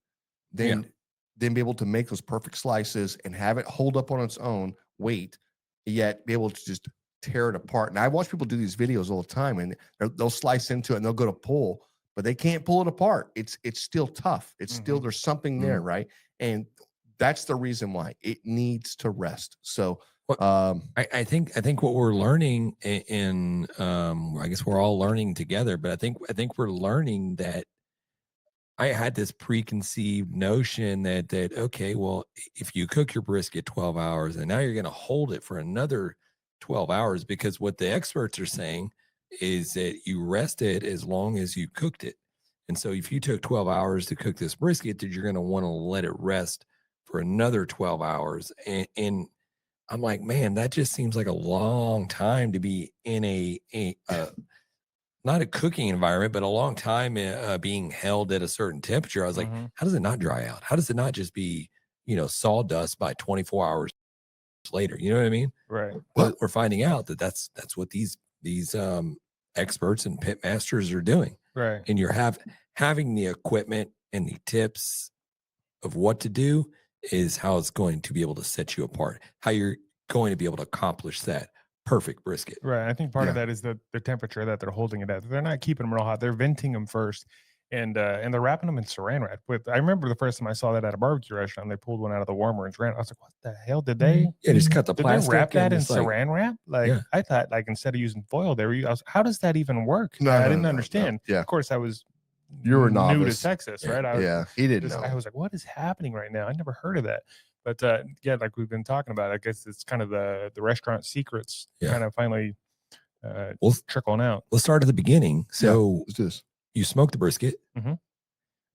be able to make those perfect slices and have it hold up on its own weight, yet be able to just tear it apart. And I watch people do these videos all the time, and they'll slice into it and they'll go to pull, but they can't pull it apart. It's still tough. It's still, there's something there, right? And that's the reason why it needs to rest. So I think what we're learning in I guess we're all learning together, but I think we're learning that I had this preconceived notion that okay, well, if you cook your brisket 12 hours and now you're going to hold it for another 12 hours, because what the experts are saying is that you rest it as long as you cooked it. And so if you took 12 hours to cook this brisket, that you're going to want to let it rest for another 12 hours. And I'm like, man, that just seems like a long time to be in a not a cooking environment, but a long time being held at a certain temperature. I was like, how does it not dry out? How does it not just be, sawdust by 24 hours later? You know what I mean? Right. But we're finding out that that's what these experts and pit masters are doing. Right. And you're having the equipment and the tips of what to do is how it's going to be able to set you apart, how you're going to be able to accomplish that perfect brisket. Right. I think part of that is the temperature that they're holding it at. They're not keeping them real hot. They're venting them first, and they're wrapping them in saran wrap. I remember the first time I saw that at a barbecue restaurant, they pulled one out of the warmer and saran. I was like, what the hell did they? Yeah, just cut the Did plastic. they wrap that in it's like, saran wrap? Like I thought, like instead of using foil, how does that even work? No, I no, didn't no, understand. no. Yeah. Of course, I was You were new to novice. Texas, Yeah. right? He didn't know. I was like, what is happening right now? I never heard of that. But yeah, like we've been talking about, I guess it's kind of the restaurant secrets kind of finally trickling out. Let's start at the beginning. So let's do this. You smoke the brisket,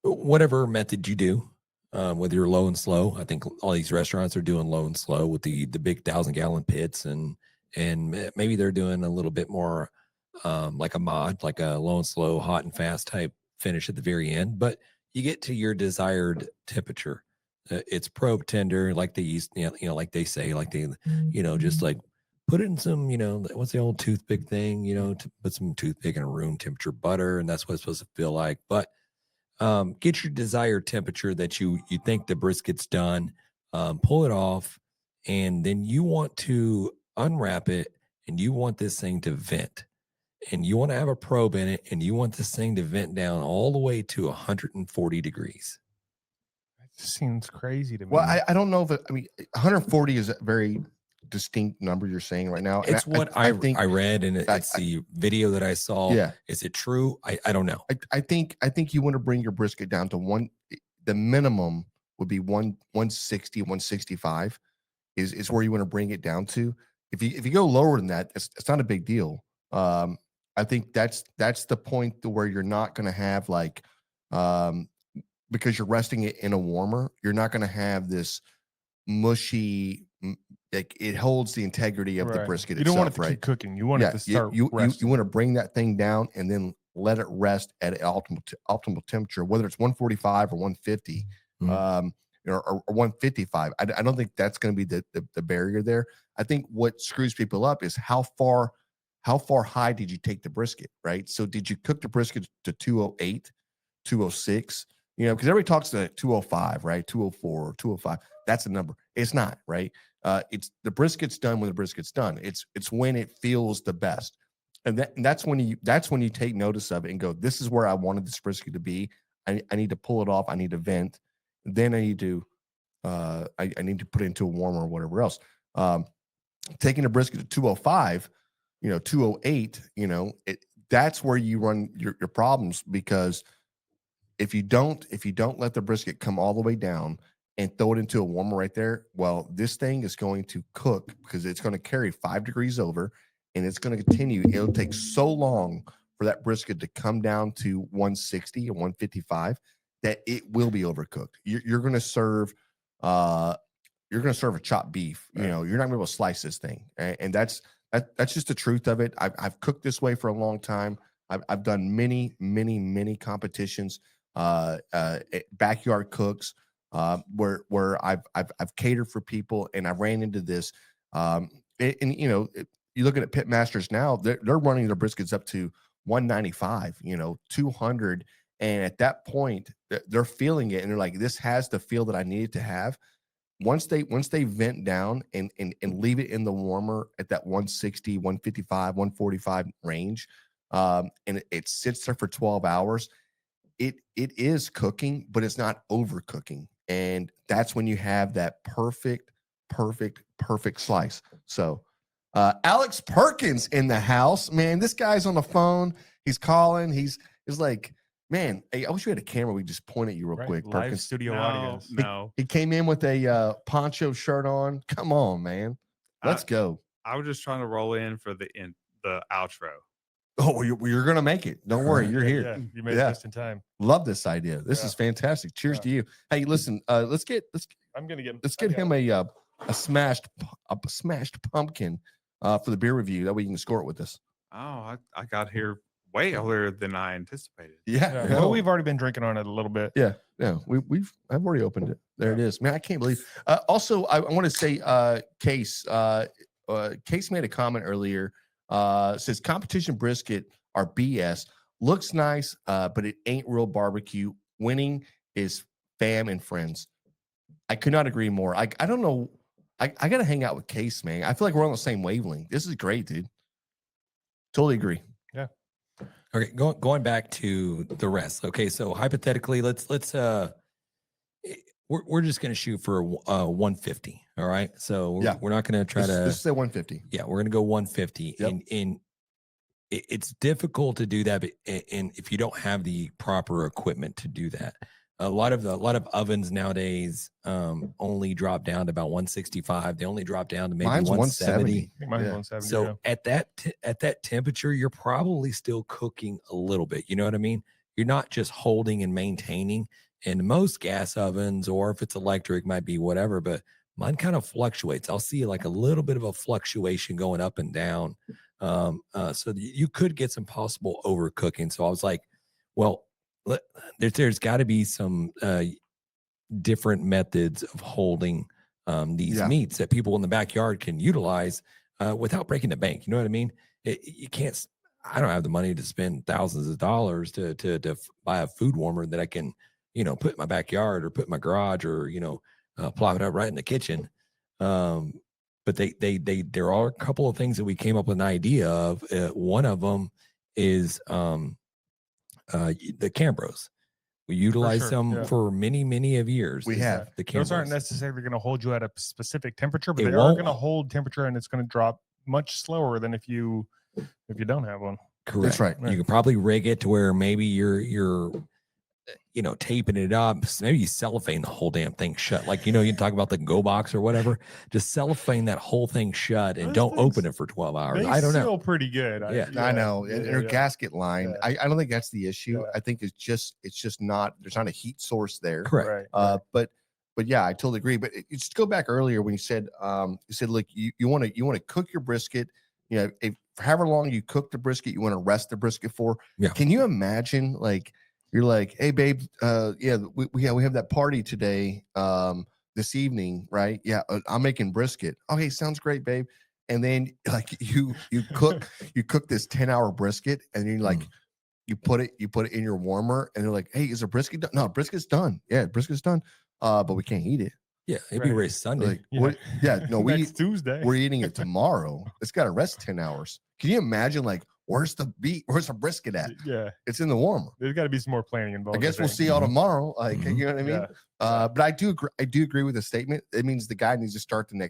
whatever method you do, whether you're low and slow. I think all these restaurants are doing low and slow with the big 1,000-gallon pits, and maybe they're doing a little bit more like a mod, like a low and slow, hot and fast type finish at the very end. But you get to your desired temperature. It's probe tender, like they used, like they say, like they, just like put it in some, what's the old toothpick thing, to put some toothpick in a room temperature butter, and that's what it's supposed to feel like. But get your desired temperature that you think the brisket's done, pull it off, and then you want to unwrap it, and you want this thing to vent, and you want to have a probe in it, and you want this thing to vent down all the way to 140 degrees. It seems crazy to me. Well, I don't know if 140 is a very distinct number you're saying right now. It's what I think I read, and it's the video that I saw. Yeah. Is it true? I don't know. I think you want to bring your brisket down to the minimum would be 160, 165 is where you want to bring it down to. If you go lower than that, it's not a big deal. I think that's the point to where you're not going to have like, because you're resting it in a warmer, you're not going to have this mushy, like it holds the integrity of the brisket. You don't want it to keep cooking. You want it to start you resting. want to bring that thing down and then let it rest at an optimal temperature, whether it's 145 or 150, or 155. I don't think that's going to be the barrier there. I think what screws people up is how far high did you take the brisket, right? So did you cook the brisket to 208, 206? Because everybody talks to 205, right? 204, 205. That's the number. It's not, right? It's the brisket's done when the brisket's done. It's when it feels the best, and that's when you take notice of it and go, this is where I wanted this brisket to be. I need to pull it off. I need to vent. Then I need to I need to put it into a warmer or whatever else. Taking a brisket to 205, 208, that's where you run your problems, because if you don't let the brisket come all the way down and throw it into a warmer right there, well, this thing is going to cook because it's going to carry 5 degrees over, and it's going to continue. It'll take so long for that brisket to come down to 160 or 155 that it will be overcooked. You're going to serve a chopped beef. You're not going to be able to slice this thing, and that's just the truth of it. I've cooked this way for a long time. I've done many competitions, backyard cooks, where I've catered for people, and I ran into this. You look at pit masters now; they're running their briskets up to 195, 200, and at that point, they're feeling it, and they're like, "This has the feel that I need it to have." Once they vent down and leave it in the warmer at that 160, 155, 145 range, and it sits there for 12 hours, it is cooking, but it's not overcooking. And that's when you have that perfect slice. So Alex Perkins in the house, man. This guy's on the phone. He's calling. He's like, man, hey, I wish we had a camera. We just point at you real quick. Live Perkins. studio No, audience. no. He came in with a poncho shirt on. Come on, man. Let's go. I was just trying to roll in for the outro. Oh, you're gonna make it. Don't worry, you're here. Yeah, you made Yeah. it just in time. Love this idea. This Yeah. is fantastic. Cheers Yeah. to you. Hey, listen. Let's get I'm gonna get. him a smashed pumpkin for the beer review. That way you can score it with us. Oh, I got here way earlier than I anticipated. Yeah. Yeah. Well, we've already been drinking on it a little bit. Yeah. I've already opened it. There it is. Man, I can't believe. Also, I want to say, Case made a comment earlier. Says competition brisket are BS. Looks nice, but it ain't real barbecue. Winning is fam and friends. I could not agree more. I don't know. I got to hang out with Case, man. I feel like we're on the same wavelength. This is great, dude. Totally agree. Okay, going back to the rest. Okay, so hypothetically, let's we're just gonna shoot for 150. All right, so Yeah. we're not gonna try to. This is at 150. Yeah, we're gonna go 150, Yep. and it's difficult to do that, but and if you don't have the proper equipment to do that, a lot of ovens nowadays only drop down to about 165. They only drop down to maybe Mine's 170. I think mine's Yeah. 170. So yeah. at that temperature, you're probably still cooking a little bit. You know what I mean? You're not just holding and maintaining. And most gas ovens, or if it's electric, might be whatever, but mine kind of fluctuates. I'll see like a little bit of a fluctuation going up and down. So you could get some possible overcooking. So I was like, well, there's got to be some different methods of holding these meats that people in the backyard can utilize without breaking the bank. You know what I mean? You can't. I don't have the money to spend thousands of dollars to buy a food warmer that I can, put in my backyard or put in my garage or plop it up right in the kitchen. But there are a couple of things that we came up with an idea of. One of them is the Cambros. We utilized them for many of years. We have. the Cambros. Those aren't necessarily going to hold you at a specific temperature, but It they are won't. going to hold temperature, and it's going to drop much slower than if you don't have one. Correct. That's right. You can probably rig it to where maybe you're taping it up. Maybe you cellophane the whole damn thing shut. Like, you talk about the Go Box or whatever. Just cellophane that whole thing shut and Those don't things- open it for 12 hours. They I don't know. seal pretty good. Yeah. I know. And their gasket line. Yeah. I don't think that's the issue. Yeah. I think it's just not. There's not a heat source there. Correct. Right. But yeah, I totally agree. But just go back earlier when you said look, you want to cook your brisket. If however long you cook the brisket, you want to rest the brisket for. Yeah. Can you imagine like you're like, hey babe, we have that party today, this evening, right? Yeah, I'm making brisket. Okay, sounds great, babe. And then like you cook this 10-hour brisket, and you're like, you put it in your warmer, and they're like, hey, is the brisket done? No, brisket's done. Yeah, brisket's done. But we can't eat it. Yeah. It'd be Right. raised Sunday. Like, what? Yeah, no, Next Tuesday. we're eating it tomorrow. It's got to rest 10 hours. Can you imagine like where's the brisket at? Yeah, It's in the warmer. there's got to be some more planning I involved. guess we'll think. see y'all tomorrow. Like, you know what I mean? Yeah. But I do agree with the statement. It means the guy needs to start the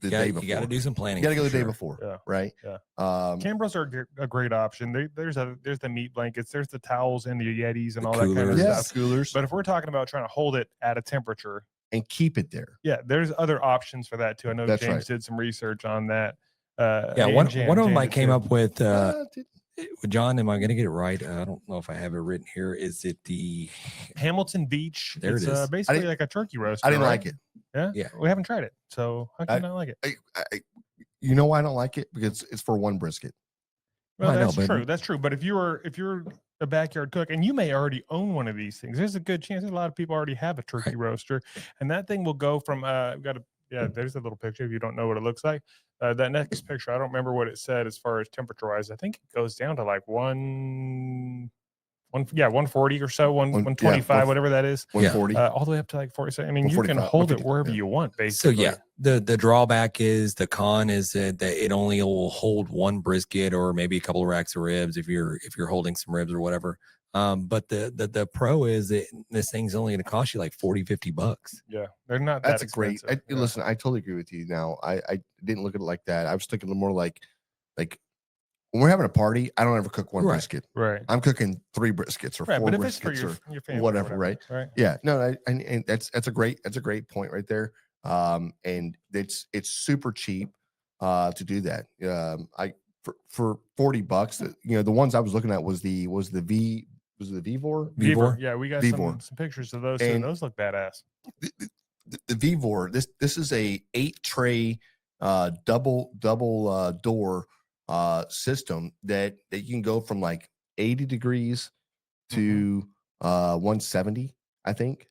day before. You got to do some planning. You got to go for the day sure. before, Yeah. right? Yeah. Cambros Cambros are a great option. There's the meat blankets, there's the towels and the Yetis and The all that kind of coolers. stuff. coolers, But if we're talking about trying to hold it at a temperature, and keep it there. yeah, there's other options for that too. I know That's James right. did some research on that. Yeah. and One Jan- of them Jan I did came too. up with, Dude, John, am I going to get it right? I don't know if I have it written here. Is it the Hamilton Beach. There it It's is. basically didn't- like a turkey roast. I didn't like it. Yeah? Yeah. We haven't tried it. So how can you not like it? You know why I don't like it? Because it's for one brisket. Well, I know, that's but- true. That's true. But if you're a backyard cook, and you may already own one of these things, there's a good chance that a lot of people already have a turkey roaster, and that thing will go from there's a little picture if you don't know what it looks like. That next picture, I don't remember what it said as far as temperature wise. I think it goes down to like 140 or so, 125, whatever that is. 140. All the way up to like 40. So, I mean, you can 145, hold it 150, wherever yeah. you want, So basically. yeah, the drawback is the con is that it only will hold one brisket or maybe a couple of racks of ribs if you're holding some ribs or whatever. But the pro is that this thing's only going to cost you like $40-$50. Yeah, they're not. That's that a great. expensive. Yeah. Listen, I totally agree with you. Now, I didn't look at it like that. I was thinking a little more like when we're having a party, I don't ever cook one Right. brisket. Right. I'm cooking 3 briskets or 4 Right. But if it's for briskets or your family, or whatever, right? Right. Yeah, no, and that's a great point right there. And it's super cheap to do that. For $40, the ones I was looking at was the Vivor. Vivor. Yeah, we got Vivor. some pictures of those too. And Those look badass. The Vivor. This is a 8-tray double door system that you can go from like 80 degrees to 170, I think.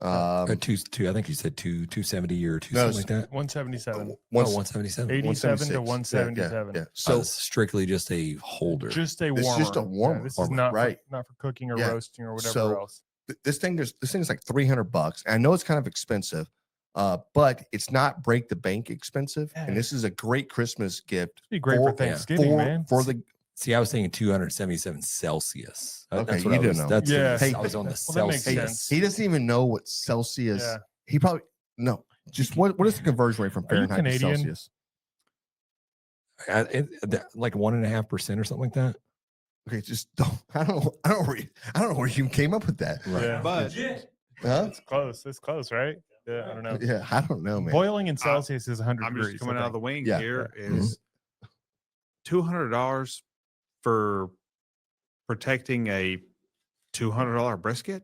I think you said 270 or 2 something like that. 177. 177. 87 to 176. 177. Yeah. So So it's strictly just a holder. Just a It's warmer. just a warmer. This is not Right. not for cooking or Yeah. roasting or whatever So, else. this thing is like $300. And I know it's kind of expensive, but it's not break the bank expensive. Yeah. And this is a great Christmas gift It'd be great for for- Thanksgiving, man. for the See, I was thinking 277 Celsius. Okay, That's what you I didn't was, know. That's Yeah. what Hey, I was on the well, that makes Celsius. sense. he doesn't even know what Celsius. Yeah. He probably no. Just what is the conversion rate from Are you Fahrenheit to Canadian? Celsius? Like 1.5% or something like that. Okay, just don't. I don't know where you came up with that. Right. Yeah. But Huh? It's close. It's close, right? Yeah, I don't know. Yeah, I don't know, man. Boiling in Celsius is 100 I'm degrees. just coming I out of the think. wing Yeah. here Mhm. is $200 for protecting a $200 brisket.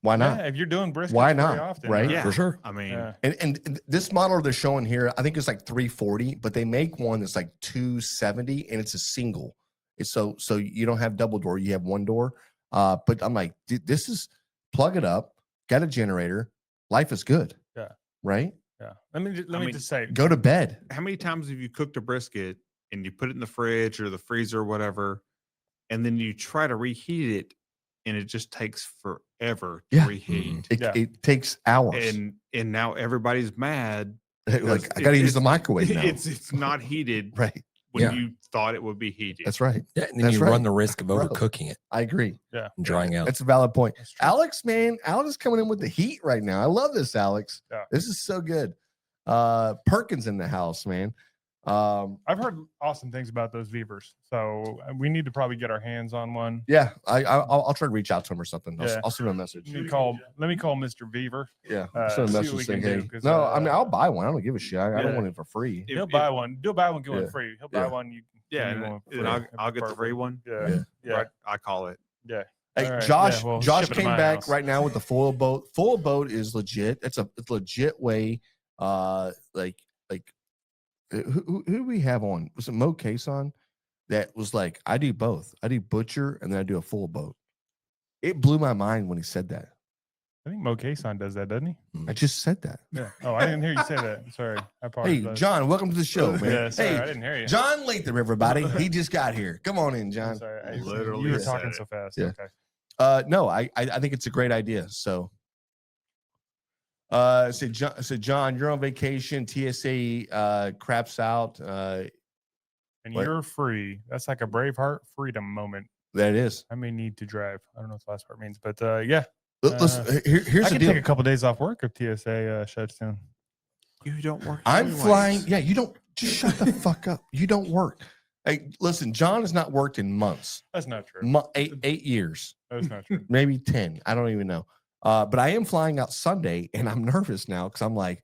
Why not? Yeah, if you're doing brisket, Why very not? Often, Right? Yeah. For sure. I mean, Yeah. And this model they're showing here, I think it's like 340, but they make one that's like 270, and it's a single. It's so you don't have double door, you have one door. But I'm like, dude, this is plug it up, got a generator, life is good. Yeah. Right? Yeah. Let me mean, just say, Go to bed. how many times have you cooked a brisket and you put it in the fridge or the freezer or whatever, and then you try to reheat it and it just takes forever to Yeah. reheat? It takes hours. And now everybody's mad. Like because I gotta it- use the microwave now. It's not heated Right. when Yeah. you thought it would be heated. That's right. Yeah, and then That's you run run the risk of Bro. overcooking it I agree. yeah. and drying out. That's a valid point. That's true. Alex, man, Alex is coming in with the heat right now. I love this, Alex. Yeah. This is so good. Perkins in the house, man. I've heard awesome things about those Vivers, so we need to probably get our hands on one. Yeah, I'll try to reach out to him or something. Yeah. I'll send him a message. Let me call Mr. Beaver. Yeah, I'll send see a what message we saying, can do, hey, 'cause, no, I mean, I'll buy one. I don't give a shit. I Yeah. don't want it for free. If- He'll if- buy one. He'll buy one going Yeah. free. He'll buy Yeah. one. You Yeah, give me and, one and free. I'll That'd get be the perfect. free one. Yeah. Yeah. I call it. Yeah. Hey, All right, Josh. yeah, well, Josh ship it to came my back house. right now with the foil boat. Foil boat is legit. It's a legit way. Who do we have on? Was it Mo Cason? That was like, I do both. I do butcher and then I do a full boat. It blew my mind when he said that. I think Mo Cason does that, doesn't he? I just said that. Yeah. Oh, I didn't hear you say that. Sorry. I apologize. Hey, John, welcome to the show, man. Yeah, sorry, I Hey, didn't hear you. John Latham, everybody. He just got here. Come on in, I'm John. sorry. Literally you were said talking it. so fast. Yeah. Okay. No, I think it's a great idea. So, John, you're on vacation. TSA craps out. And What? you're free. That's like a Braveheart freedom moment. That is. I may need to drive. I don't know what the last part means, but yeah. Listen, here's I the can deal. take a couple days off work if TSA shuts down. You don't work. I'm anyways. flying. Yeah, you don't. Just shut the fuck up. You don't work. Hey, listen, John has not worked in months. That's not true. 8 years, That's not true. maybe 10. I don't even know. But I am flying out Sunday, and I'm nervous now because I'm like,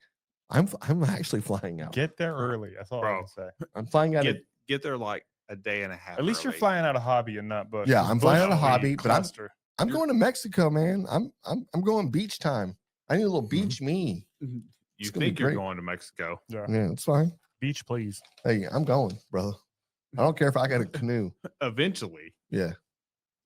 I'm actually flying out. Get there early. That's all I Bro. can say. I'm flying out. Get there like a day and a half. At least you're early. flying out of hobby and not Bush. Yeah, 'cause I'm flying out of Bush will hobby, be but I'm- cluster. I'm going to Mexico, man. I'm going beach time. I need a little Mm-hmm. beach me. You It's gonna be think you're great. going to Mexico? Yeah. Yeah, it's fine. Beach, please. Hey, I'm going, brother. I don't care if I got a canoe. Eventually. Yeah.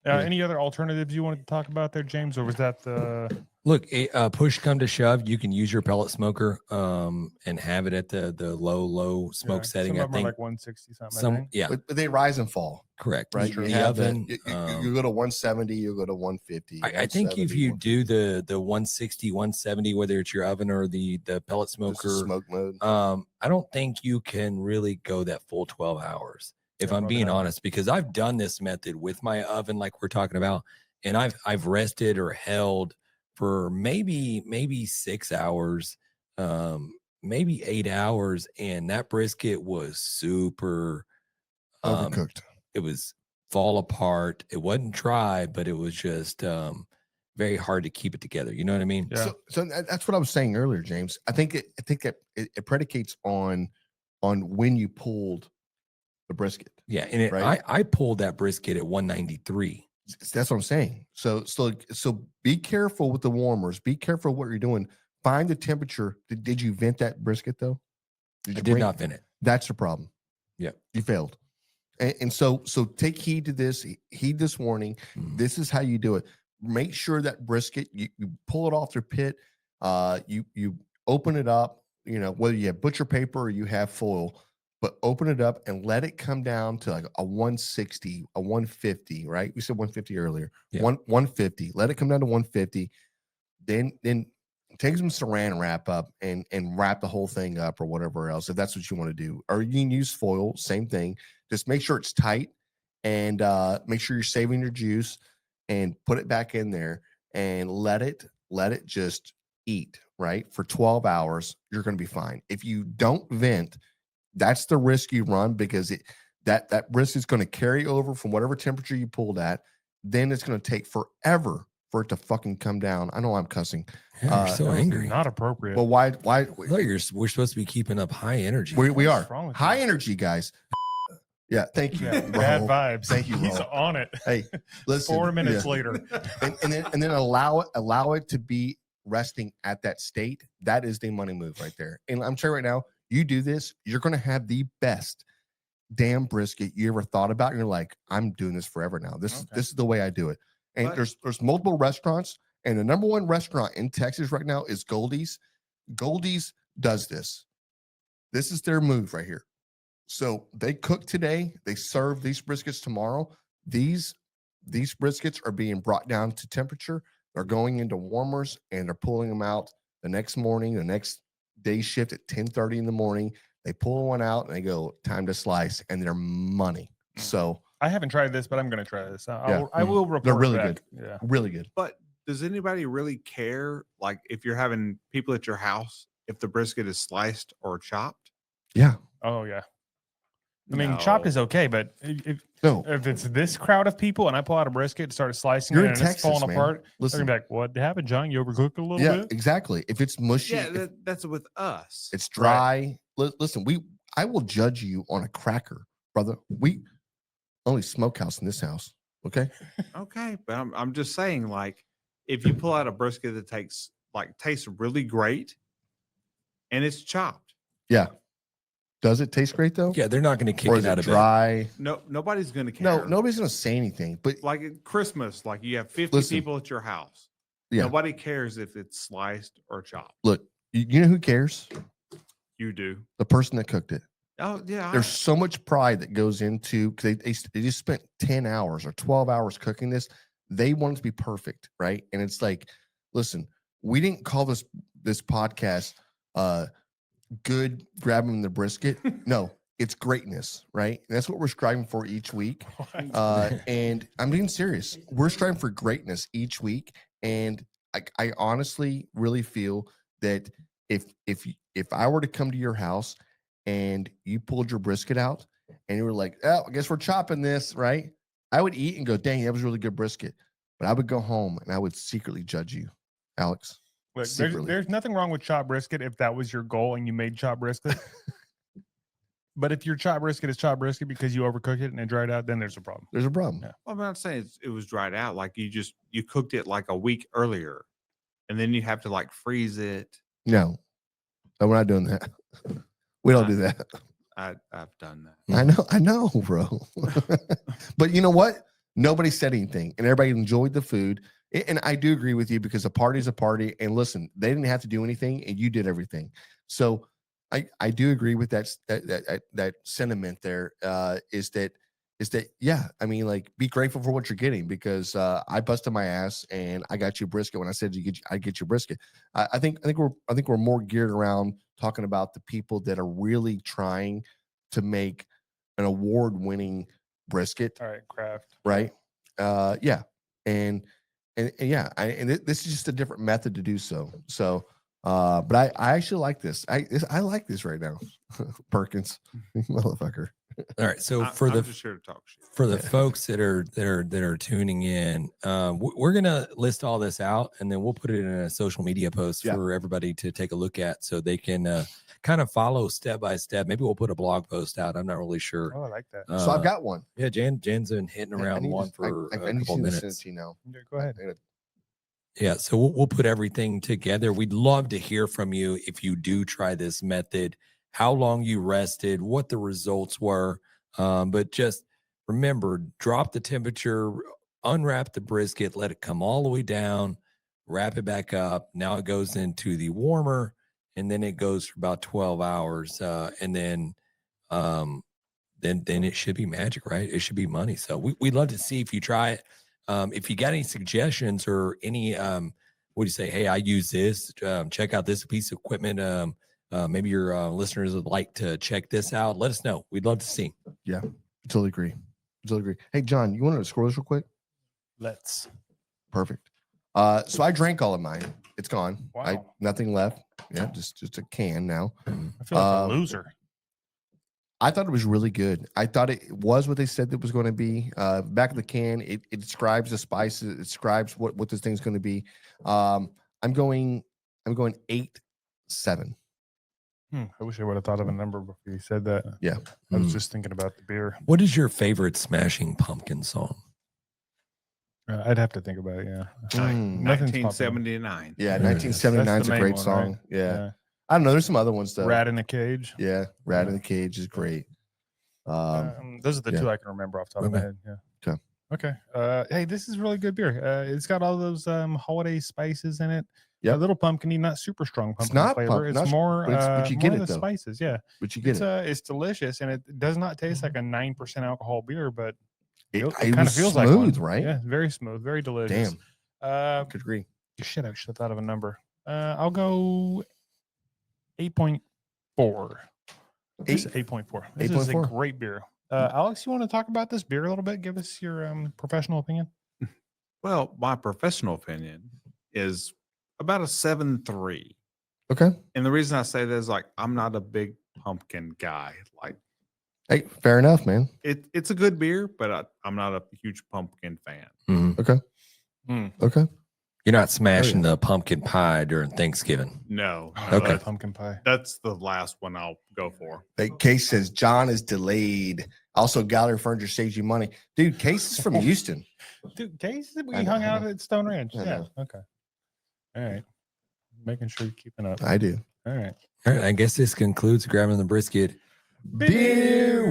Yeah. Any other alternatives you wanted to talk about there, James, or was that the? Look, push come to shove, you can use your pellet smoker and have it at the low smoke yeah, setting. Some I of them are think like 160 something. I think. yeah, But they rise and fall, correct. right? The You have that- oven. you go to 170, you go to 150. I think if 170, you do the 160, 170, whether it's your oven or the pellet just a smoker, smoke mode. I don't think you can really go that full 12 hours. If Yeah, I'm probably being not. honest, because I've done this method with my oven, like we're talking about, and I've rested or held for maybe 6 hours, maybe 8 hours, and that brisket was super Overcooked. it was fall apart. It wasn't dry, but it was just very hard to keep it together. You know what I mean? Yeah. So that's what I was saying earlier, James. I think it predicates on when you pulled the brisket. Yeah, and Right. I pulled that brisket at 193. That's what I'm saying. So be careful with the warmers. Be careful what you're doing. Find the temperature. Did you vent that brisket though? I you did bring- not vent it. That's the problem. Yeah. You failed. And so take heed to this. Heed this warning. Mhm. This is how you do it. Make sure that brisket, you pull it off their pit. You open it up, whether you have butcher paper or you have foil, but open it up and let it come down to like a 160, a 150, right? We said 150 earlier. Yeah. 150. Let it come down to 150. Then take some saran wrap up and wrap the whole thing up or whatever else, if that's what you want to do. Or you can use foil, same thing. Just make sure it's tight and make sure you're saving your juice and put it back in there and let it just eat, right? For 12 hours, you're going to be fine. If you don't vent, that's the risk you run, because that risk is going to carry over from whatever temperature you pulled at. Then it's going to take forever for it to fucking come down. I know I'm cussing. Yeah, you're so That was angry. Not appropriate. Well, why? I thought we're supposed to be keeping up high energy. We What's are wrong with high you? energy, guys. Yeah, thank you. Yeah, bad Raul. vibes. Thank you, He's Raul. on it. Hey, listen. 4 minutes yeah. later. and then allow it to be resting at that state. That is the money move right there. And I'm telling you right now, you do this, you're going to have the best damn brisket you ever thought about. And you're like, I'm doing this forever now. This is the way I do it. And But- there's multiple restaurants, and the number one restaurant in Texas right now is Goldie's. Goldie's does this. This is their move right here. So they cook today, they serve these briskets tomorrow. These briskets are being brought down to temperature. They're going into warmers and they're pulling them out the next morning, the next day shift at 10:30 in the morning. They pull one out and they go, time to slice, and they're money. So I haven't tried this, but I'm going to try this. Yeah. I will report. They're really back. Yeah. really good. But does anybody really care, like if you're having people at your house, if the brisket is sliced or chopped? Yeah. Oh yeah. I mean, chopped is No. okay, but if No, it's this crowd of people and I pull out a brisket and start slicing you're it in and Texas, it's falling man. apart, they're Listen. gonna be like, "What happened, John? You overcooked a little Yeah, bit." exactly. If it's mushy, Yeah, if that's with us. it's dry. Listen, I will judge you on a cracker, brother. We only Smokehouse in this house. Okay. Okay, but I'm just saying, like, if you pull out a brisket that tastes really great and it's chopped, Yeah. Does it taste great though? Yeah, they're not going to kick Or it is out it of bed. dry? nobody's gonna care. No, nobody's gonna say anything. But Like at Christmas, like you have 50 Listen. people at your house. Yeah. Nobody cares if it's sliced or chopped. look, you know who cares? You do. The person that cooked it. Oh yeah. There's so much pride that goes into, because they just spent 10 hours or 12 hours cooking this. They want it to be perfect, right? And it's like, listen, we didn't call this podcast good grabbing the brisket. No, it's greatness, right? And that's what we're striving for each week. And I'm being serious. We're striving for greatness each week. And I honestly really feel that if I were to come to your house and you pulled your brisket out and you were like, oh, I guess we're chopping this, right? I would eat and go, dang, that was really good brisket. But I would go home and I would secretly judge you, Alex. Look, secretly. there's nothing wrong with chopped brisket if that was your goal and you made chopped brisket. But if your chopped brisket is chopped brisket because you overcook it and it dried out, then there's a problem. There's a problem. Yeah. Well, I'm not saying it was dried out. Like you cooked it like a week earlier, and then you have to like freeze it. No, we're not doing that. We don't do that. I've done that. I know, bro. But you know what? Nobody said anything, and everybody enjoyed the food. And I do agree with you, because a party's a party. And listen, they didn't have to do anything, and you did everything. So I do agree with that sentiment there. Is that yeah? I mean, like, be grateful for what you're getting, because I busted my ass and I got you brisket when I said I get you brisket. I think we're more geared around talking about the people that are really trying to make an award-winning brisket, All right, Kraft. right? Yeah. and yeah, this is just a different method to do so. So, but I actually like this. I like this right now, Perkins, motherfucker. All right. So I'm just here to talk shit. for the folks that are tuning in, we're gonna list all this out, and then we'll put it in a social media post Yeah. for everybody to take a look at, so they can kind of follow step by step. Maybe we'll put a blog post out. I'm not really sure. Oh, I like that. So I've got one. Yeah, Jan's been hitting I around need one to- for I a need couple to minutes. send it to you now. Yeah, go ahead. Yeah, so we'll put everything together. We'd love to hear from you if you do try this method, how long you rested, what the results were. But just remember, drop the temperature, unwrap the brisket, let it come all the way down, wrap it back up. Now it goes into the warmer, and then it goes for about 12 hours. And then it should be magic, right? It should be money. So we'd love to see if you try it. If you got any suggestions or any, what do you say? Hey, I use this. Check out this piece of equipment. Maybe your listeners would like to check this out. Let us know. We'd love to see. Yeah, totally agree. Totally agree. Hey, John, you want to score this real quick? Let's. Perfect. So I drank all of mine. It's gone. Wow. Nothing left. Yeah, just a can now. I feel like a loser. I thought it was really good. I thought it was what they said it was going to be. Back of the can, it describes the spices. It describes what this thing's going to be. I'm going 8.7. I wish I would have thought of a number before you said that. Yeah. I was just thinking about the beer. What is your favorite Smashing Pumpkin song? I'd have to think about it. Yeah. Nothing's popping up. 1979. Yeah, Yeah. 1979 is a main great one, song. right? Yeah. I don't know. There's some other ones though. Rat in a Cage. Yeah, Rat in the Cage is great. Those are the yeah. two I can remember off the top of my Okay. head. Yeah. Okay. Hey, this is really good beer. It's got all those holiday spices in it. Yep. A little pumpkin-y, not super strong pumpkin not flavor. not It's more, but you more get of it, the though. spices. Yeah. But you get it. It's delicious, and it does not taste like a 9% alcohol beer, but It kind of was feels smooth, like one. right? Yeah, very smooth, very delicious. Damn. Could agree. Shit, I should have thought of a number. I'll go 8.4. This is 8.4. This is a 8.4. great beer. Alex, you want to talk about this beer a little bit? Give us your professional opinion. Well, my professional opinion is about a 7.3. Okay. And the reason I say that is like I'm not a big pumpkin guy. Like Hey, fair enough, man. it's a good beer, but I'm not a huge pumpkin fan. Mhm. Okay. You're not smashing the pumpkin pie during Thanksgiving. No. I Okay. love pumpkin pie. That's the last one I'll go for. Hey, Case says John is delayed. Also, Gallery Furniture saves you money. Dude, Case is from Houston. Dude, Case, we I know, hung I out know. at Stone Ranch. I Yeah. know. Okay. All right. Making sure you're keeping up. I do. All right. All right. I guess this concludes grabbing the brisket. Beer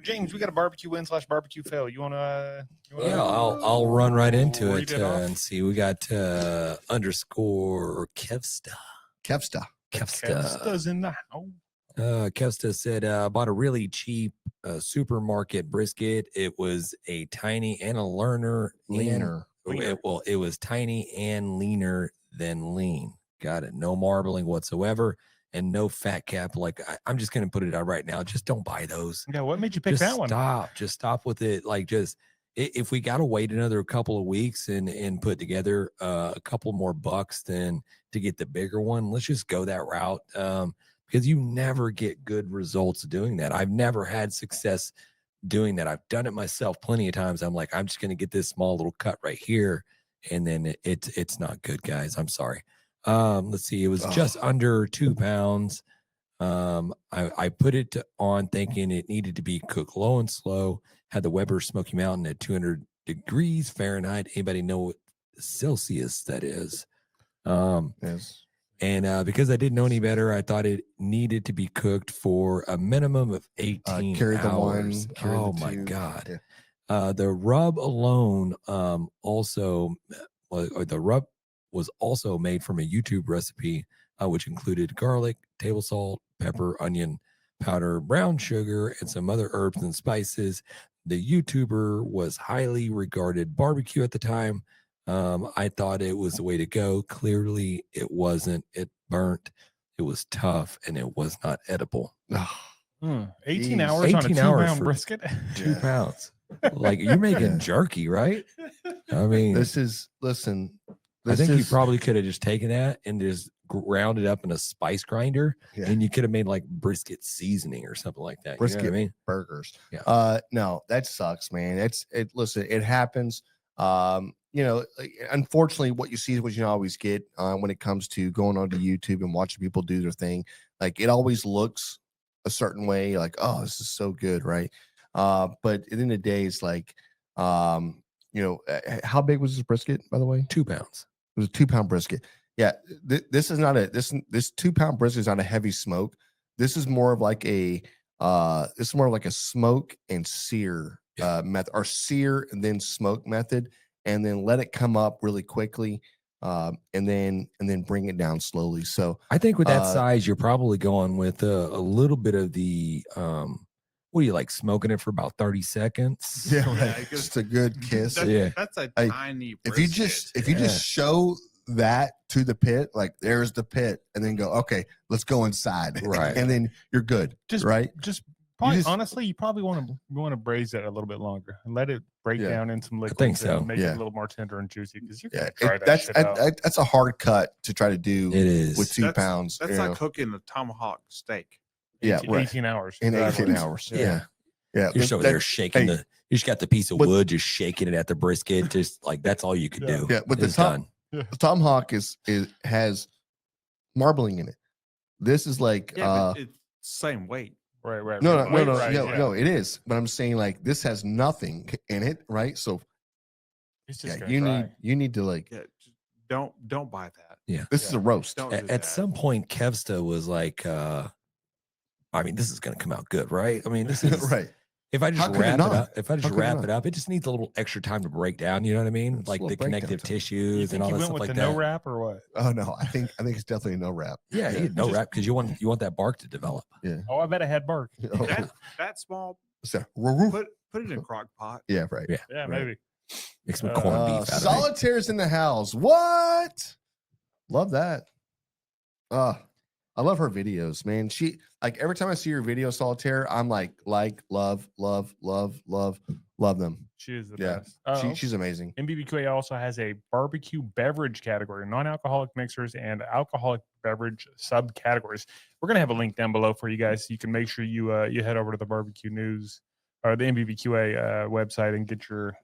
James, we got a barbecue win / barbecue fail. You wanna Yeah, I'll run right into read it it off? and see. We got underscore Kevsta. Kevsta. Kevsta's in the house. Kevsta said, bought a really cheap supermarket brisket. It was a tiny and a learner. Leaner. It was tiny and leaner than lean. Got it. No marbling whatsoever and no fat cap. Like I'm just going to put it out right now. Just don't buy those. Yeah, what made you pick Just that one? stop. Just stop with it. Like if we got to wait another couple of weeks and put together a couple more bucks then to get the bigger one, let's just go that route. Because you never get good results doing that. I've never had success doing that. I've done it myself plenty of times. I'm like, I'm just going to get this small little cut right here. And then it's not good, guys. I'm sorry. Let's see. It was just under 2 pounds. I put it on thinking it needed to be cooked low and slow. Had the Weber Smoky Mountain at 200 degrees Fahrenheit. Anybody know what Celsius that is? Yes. And because I didn't know any better, I thought it needed to be cooked for a minimum of 18 Carry the one. hours. Carry Oh the my two. God. Yeah. The rub alone the rub was also made from a YouTube recipe, which included garlic, table salt, pepper, onion powder, brown sugar, and some other herbs and spices. The YouTuber was highly regarded barbecue at the time. I thought it was the way to go. Clearly, it wasn't. It burnt. It was tough, and it was not edible. 18 Jeez. hours on a 18 hours 2-pound for brisket. 2 pounds. Like you're making jerky, right? I mean, This is listen. I This think you is, probably could have just taken that and just ground it up in a spice grinder, Yeah. and you could have made like brisket seasoning or something like that. You know Brisket what I mean? burgers. Yeah. No, that sucks, man. Listen, it happens. Unfortunately, what you see is what you always get when it comes to going onto YouTube and watching people do their thing. Like it always looks a certain way, like, oh, this is so good, right? But at the end of the day, it's like, how big was this brisket, by the way? 2 pounds. It was a 2-pound brisket. Yeah, this is not this 2-pound brisket is not a heavy smoke. This is more of like a smoke and sear method, or sear and then smoke method, and then let it come up really quickly, and then bring it down slowly. So I think with that size, you're probably going with a little bit of the what do you like, smoking it for about 30 seconds? yeah, Yeah, right. it goes- Just a good kiss. Yeah. That's a Hey, tiny. If you brisket. just show that to the pit, like there's the pit, and then go, okay, let's go inside, Right. and then you're good, Just right? Probably, just- honestly, you probably want to braise it a little bit longer and let it break Yeah. down in some liquids. think so. And make Yeah. it a little more tender and juicy, because you're Yeah, gonna try that that's shit out. that's a hard cut to try to do It is. with 2 That's- pounds. That's you like know, cooking a tomahawk steak. yeah, 18, right. 18 hours. in Exactly. 18 hours. Yeah. Yeah, yeah. You're just over that- there shaking hey, you just got the piece of but- wood, just shaking it at the brisket. Just like that's all you could Yeah. do. Yeah, but the It's top- done. the tomahawk has marbling in it. This is like Yeah, but it's same weight. Right. no, yeah. it is. But I'm saying like this has nothing in it, right? So It's just yeah, gonna you dry. need to like Yeah, just don't buy that. this is a roast. Don't do At that. some point, Kevsta was like, I mean, this is going to come out good, right? I mean, this is right. If I How just could it wrap it not? up, if I How just could it wrap not? it up, it just needs a little extra time to break down. You know what I mean? Just a Like little the breakdown connective time. You tissues think and all you that went stuff with like the that. no wrap or what? Oh no, I think it's definitely no wrap. Yeah, you no wrap because you want that bark to develop. Yeah. Oh, I bet I had bark. Oh, That small, so, put it in a crock pot. yeah, right. Yeah. Yeah, Right. maybe. Make some corned beef out of it. Solitaires in the house. What? Love that. I love her videos, man. She like every time I see her video, Solitaire, I'm like, love them. She is the Yeah. best. She's amazing. NBBQA also has a barbecue beverage category, non-alcoholic mixers and alcoholic beverage subcategories. We're gonna have a link down below for you guys, so you can make sure you head over to the barbecue news or the NBBQA website and get your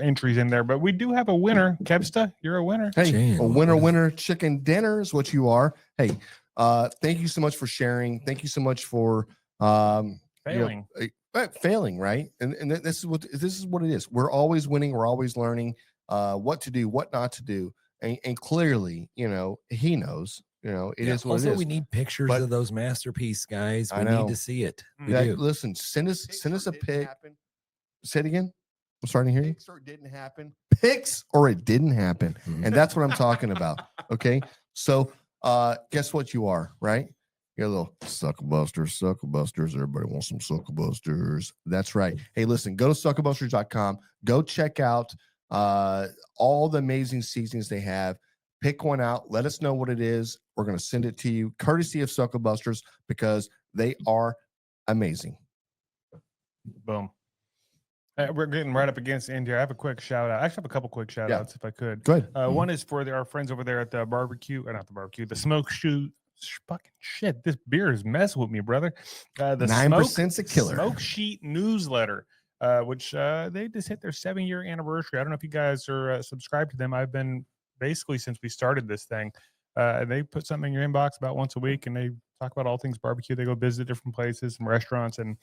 entries in there. But we do have a winner, Kevsta. You're a winner. Hey, Jane, a winner chicken dinner is what you are. Hey, thank you so much for sharing. Thank you so much for Failing. failing, right? And this is what it is. We're always winning. We're always learning what to do, what not to do, and clearly, he knows. It is what also, it is. we need pictures But- of those masterpiece guys. I We know. need to see it. We Yeah, do. listen, send us a pic. Say it again. I'm starting to hear you. Pics or it didn't happen. Pics or it didn't happen. Mhm. And that's what I'm talking about. Okay. So guess what you are, right? You're a little sucklebusters. Everybody wants some sucklebusters. That's right. Hey, listen, go to sucklebusters.com. Go check out all the amazing seasonings they have. Pick one out. Let us know what it is. We're going to send it to you, courtesy of Sucklebusters, because they are amazing. Boom. We're getting right up against India. I have a quick shout out. I actually have a couple quick shout outs if I could. Go ahead. One is for our friends over there at the barbecue, not the barbecue, the smoke shoot. Fucking shit, this beer is messing with me, brother. The 9%'s a killer. Smoke Sheet newsletter, which they just hit their 7-year anniversary. I don't know if you guys are subscribed to them. I've been basically since we started this thing. They put something in your inbox about once a week, and they talk about all things barbecue. They go visit different places and restaurants, and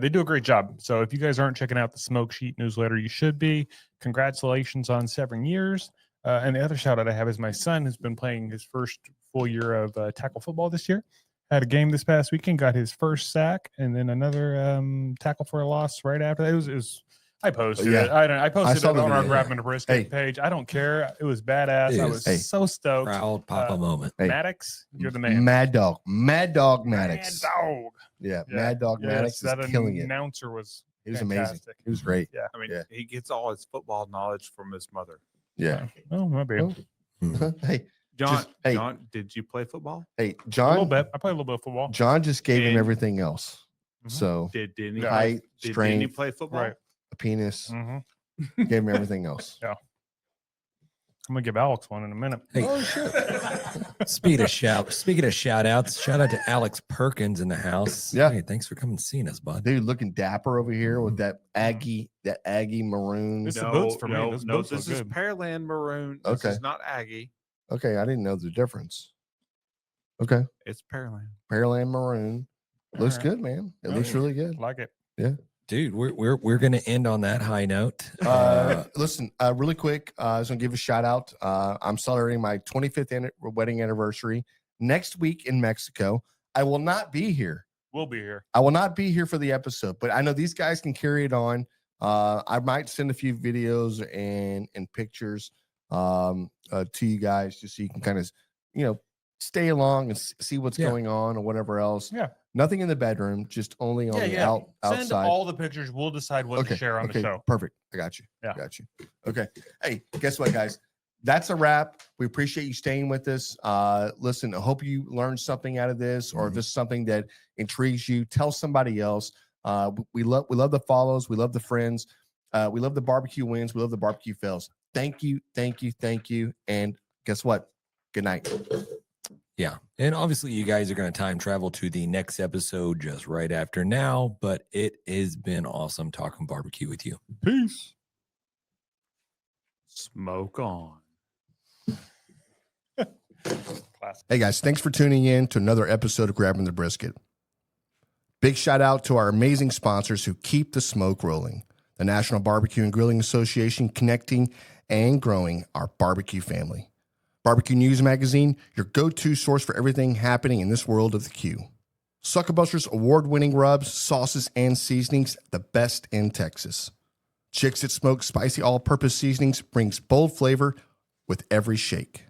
they do a great job. So if you guys aren't checking out the Smoke Sheet newsletter, you should be. Congratulations on 7 years. And the other shout out I have is my son has been playing his first full year of tackle football this year. Had a game this past weekend, got his first sack, and then another tackle for a loss right after that. It was I posted Yeah. it. I posted saw it the on our video. Grab and Brisket Hey. page. I don't care. It was badass. It I is. was Hey. so stoked. Proud Papa moment. Hey. Maddox, you're the man. Mad Dog Maddox. Mad dog. Yeah, Yeah. Mad Dog Maddox Yes, is killing it. announcer was It was amazing. fantastic. It was great. Yeah. I mean, Yeah. he gets all his football knowledge from his mother. Yeah. Oh, maybe. Oh. Mhm. Hey, John, hey. John, did you play football? hey, A little John. bit. I play a little bit of football. John just gave him And- everything else. So Did Denny Yeah. play, height, did Denny strength, play football? Right. a penis, hmm gave him everything else. I'm gonna give Alex one in a minute. Hey, Oh shit! speaking of shout outs, shout out to Alex Perkins in the house. Yeah. Hey, thanks for coming and seeing us, bud. Dude, looking dapper over here with that Aggie maroon. It's the boots for me. No, Those no, boots look this is good. Pearland Maroon. This Okay. is not Aggie. Okay, I didn't know the difference. Okay, It's Pearland. Pearland maroon looks Alright. good, man. It looks really good. Like it. Dude, we're gonna end on that high note. Listen, really quick, I was gonna give a shout out. I'm celebrating my 25th wedding anniversary next week in Mexico. I will not be here. We'll be here. I will not be here for the episode, but I know these guys can carry it on. I might send a few videos and pictures to you guys just so you can kind of, stay along and see what's Yeah. going on or whatever else. Yeah. Nothing in the bedroom, just only on the Send outside. all the pictures. We'll decide what to share on the show. Perfect. I got you. Yeah. Got you. Okay. Hey, guess what, guys? That's a wrap. We appreciate you staying with us. Listen, I hope you learned something out of this, or if this is something that intrigues you, tell somebody else. We love the follows. We love the friends. We love the barbecue wins. We love the barbecue fails. Thank you. Thank you. Thank you. And guess what? Good night. Yeah. And obviously you guys are going to time travel to the next episode just right after now, but it has been awesome talking barbecue with you. Peace. Smoke on. Hey guys, thanks for tuning in to another episode of Grabbing the Brisket. Big shout out to our amazing sponsors who keep the smoke rolling. The National Barbecue and Grilling Association, connecting and growing our barbecue family. Barbecue News Magazine, your go-to source for everything happening in this world of the Q. SUCKLEBUSTERS award-winning rubs, sauces, and seasonings, the best in Texas. Chicks That Smoke Spicy All-Purpose Seasonings brings bold flavor with every shake.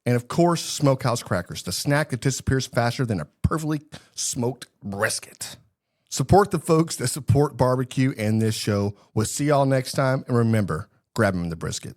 And of course, Smokehouse Crackers, the snack that disappears faster than a perfectly smoked brisket. Support the folks that support barbecue and this show. We'll see y'all next time. And remember, grab them in the brisket.